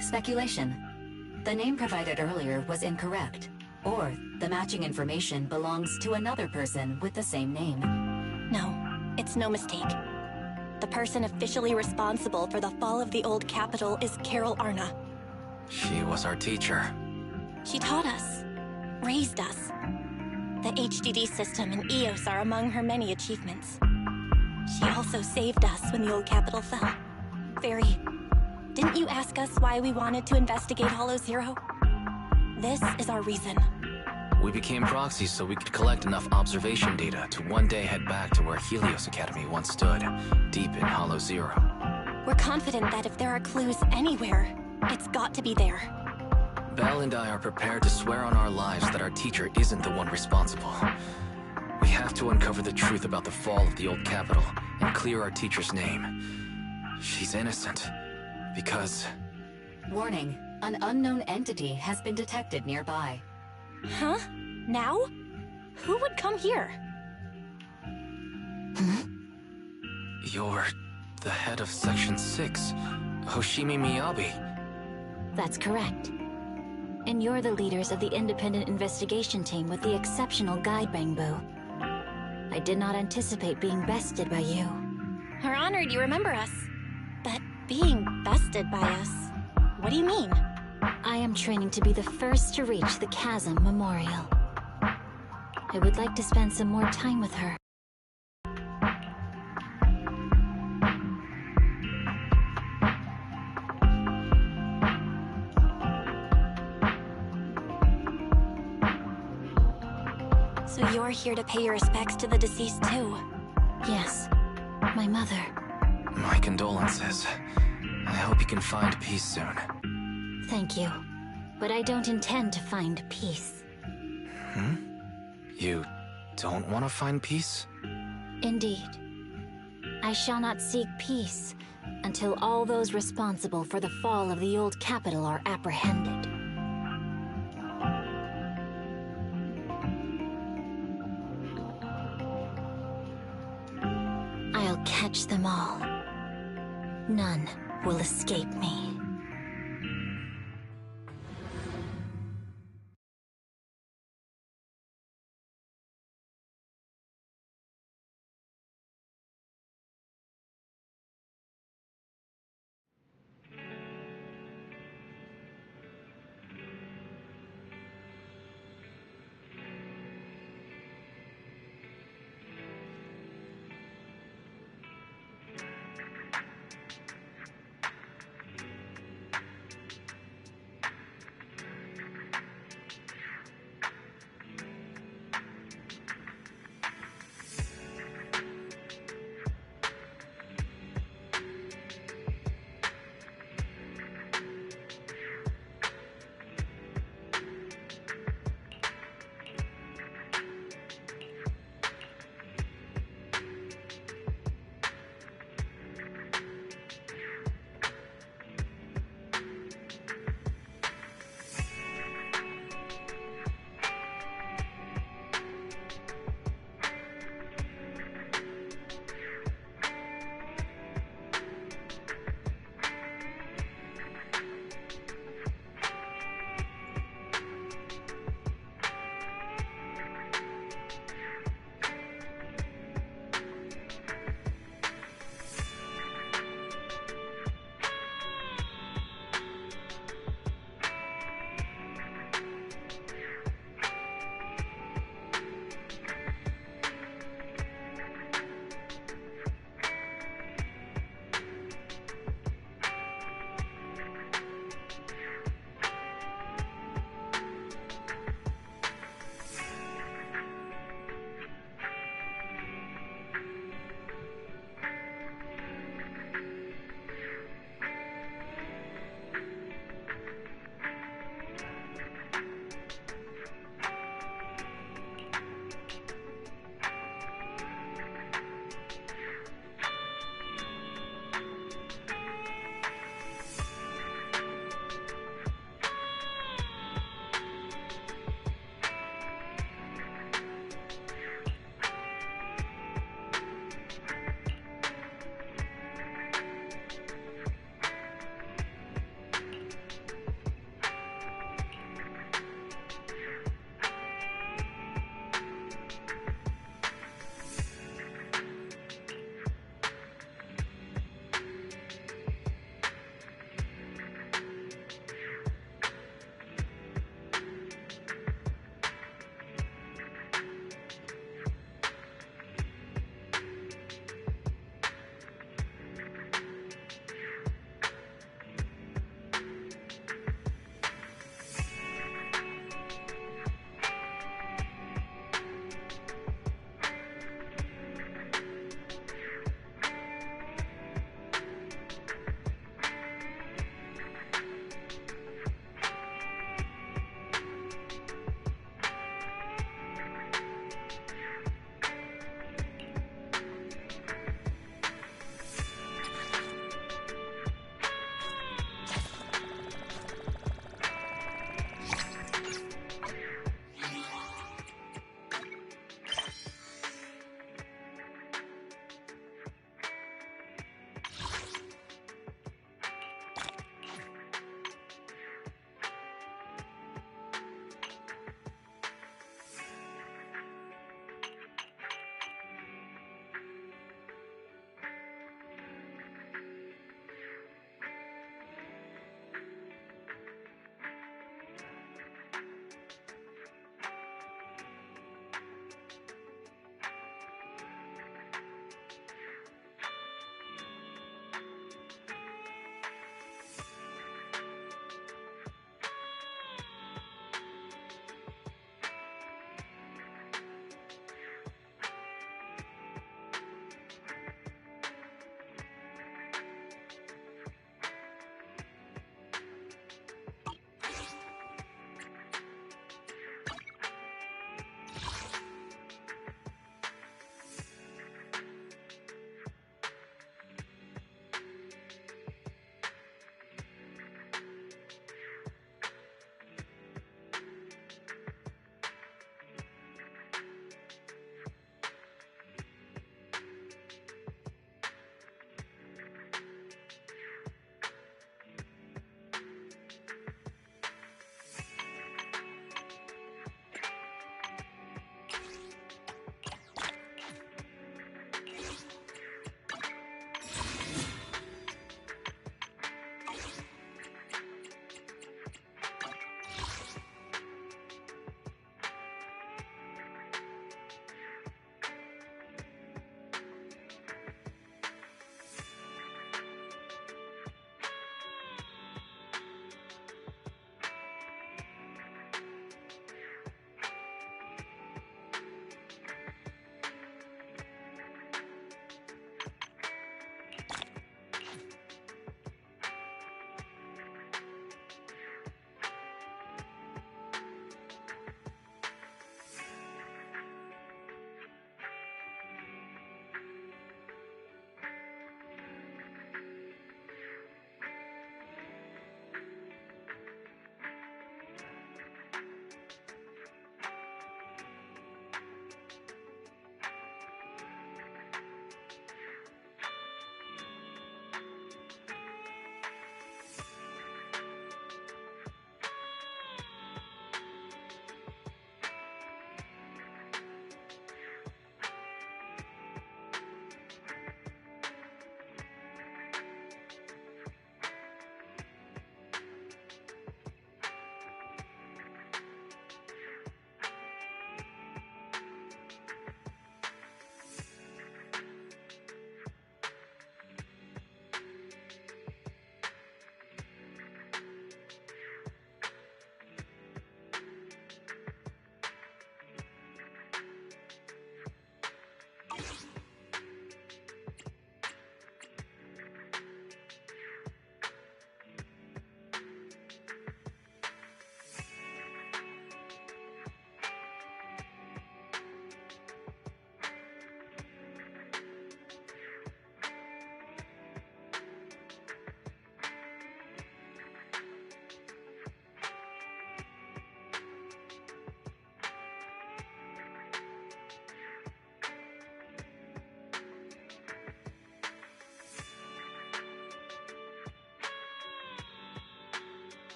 Speculation. The name provided earlier was incorrect, or the matching information belongs to another person with the same name.
No, it's no mistake. The person officially responsible for the fall of the old capital is Carol Arna.
She was our teacher.
She taught us, raised us. The HDD system and Eos are among her many achievements. She also saved us when the old capital fell. Fairy, didn't you ask us why we wanted to investigate Hollow Zero? This is our reason.
We became proxies so we could collect enough observation data to one day head back to where Helios Academy once stood, deep in Hollow Zero.
We're confident that if there are clues anywhere, it's got to be there.
Belle and I are prepared to swear on our lives that our teacher isn't the one responsible. We have to uncover the truth about the fall of the old capital and clear our teacher's name. She's innocent, because...
Warning, an unknown entity has been detected nearby.
Huh? Now? Who would come here?
You're the head of Section 6, Hoshimi Miyabi.
That's correct. And you're the leaders of the independent investigation team with the exceptional guide Rainbow. I did not anticipate being bested by you.
We're honored you remember us. But being bested by us, what do you mean?
I am training to be the first to reach the Chasm Memorial. I would like to spend some more time with her.
So you're here to pay your respects to the deceased too?
Yes, my mother.
My condolences. I hope you can find peace soon.
Thank you. But I don't intend to find peace.
You don't want to find peace?
Indeed. I shall not seek peace until all those responsible for the fall of the old capital are apprehended. I'll catch them all. None will escape me.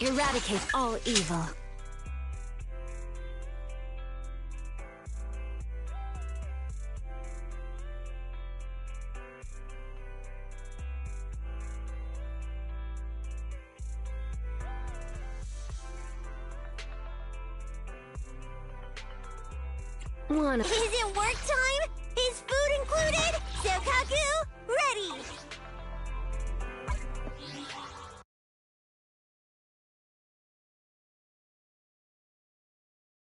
Eradicate all evil.
Is it work time?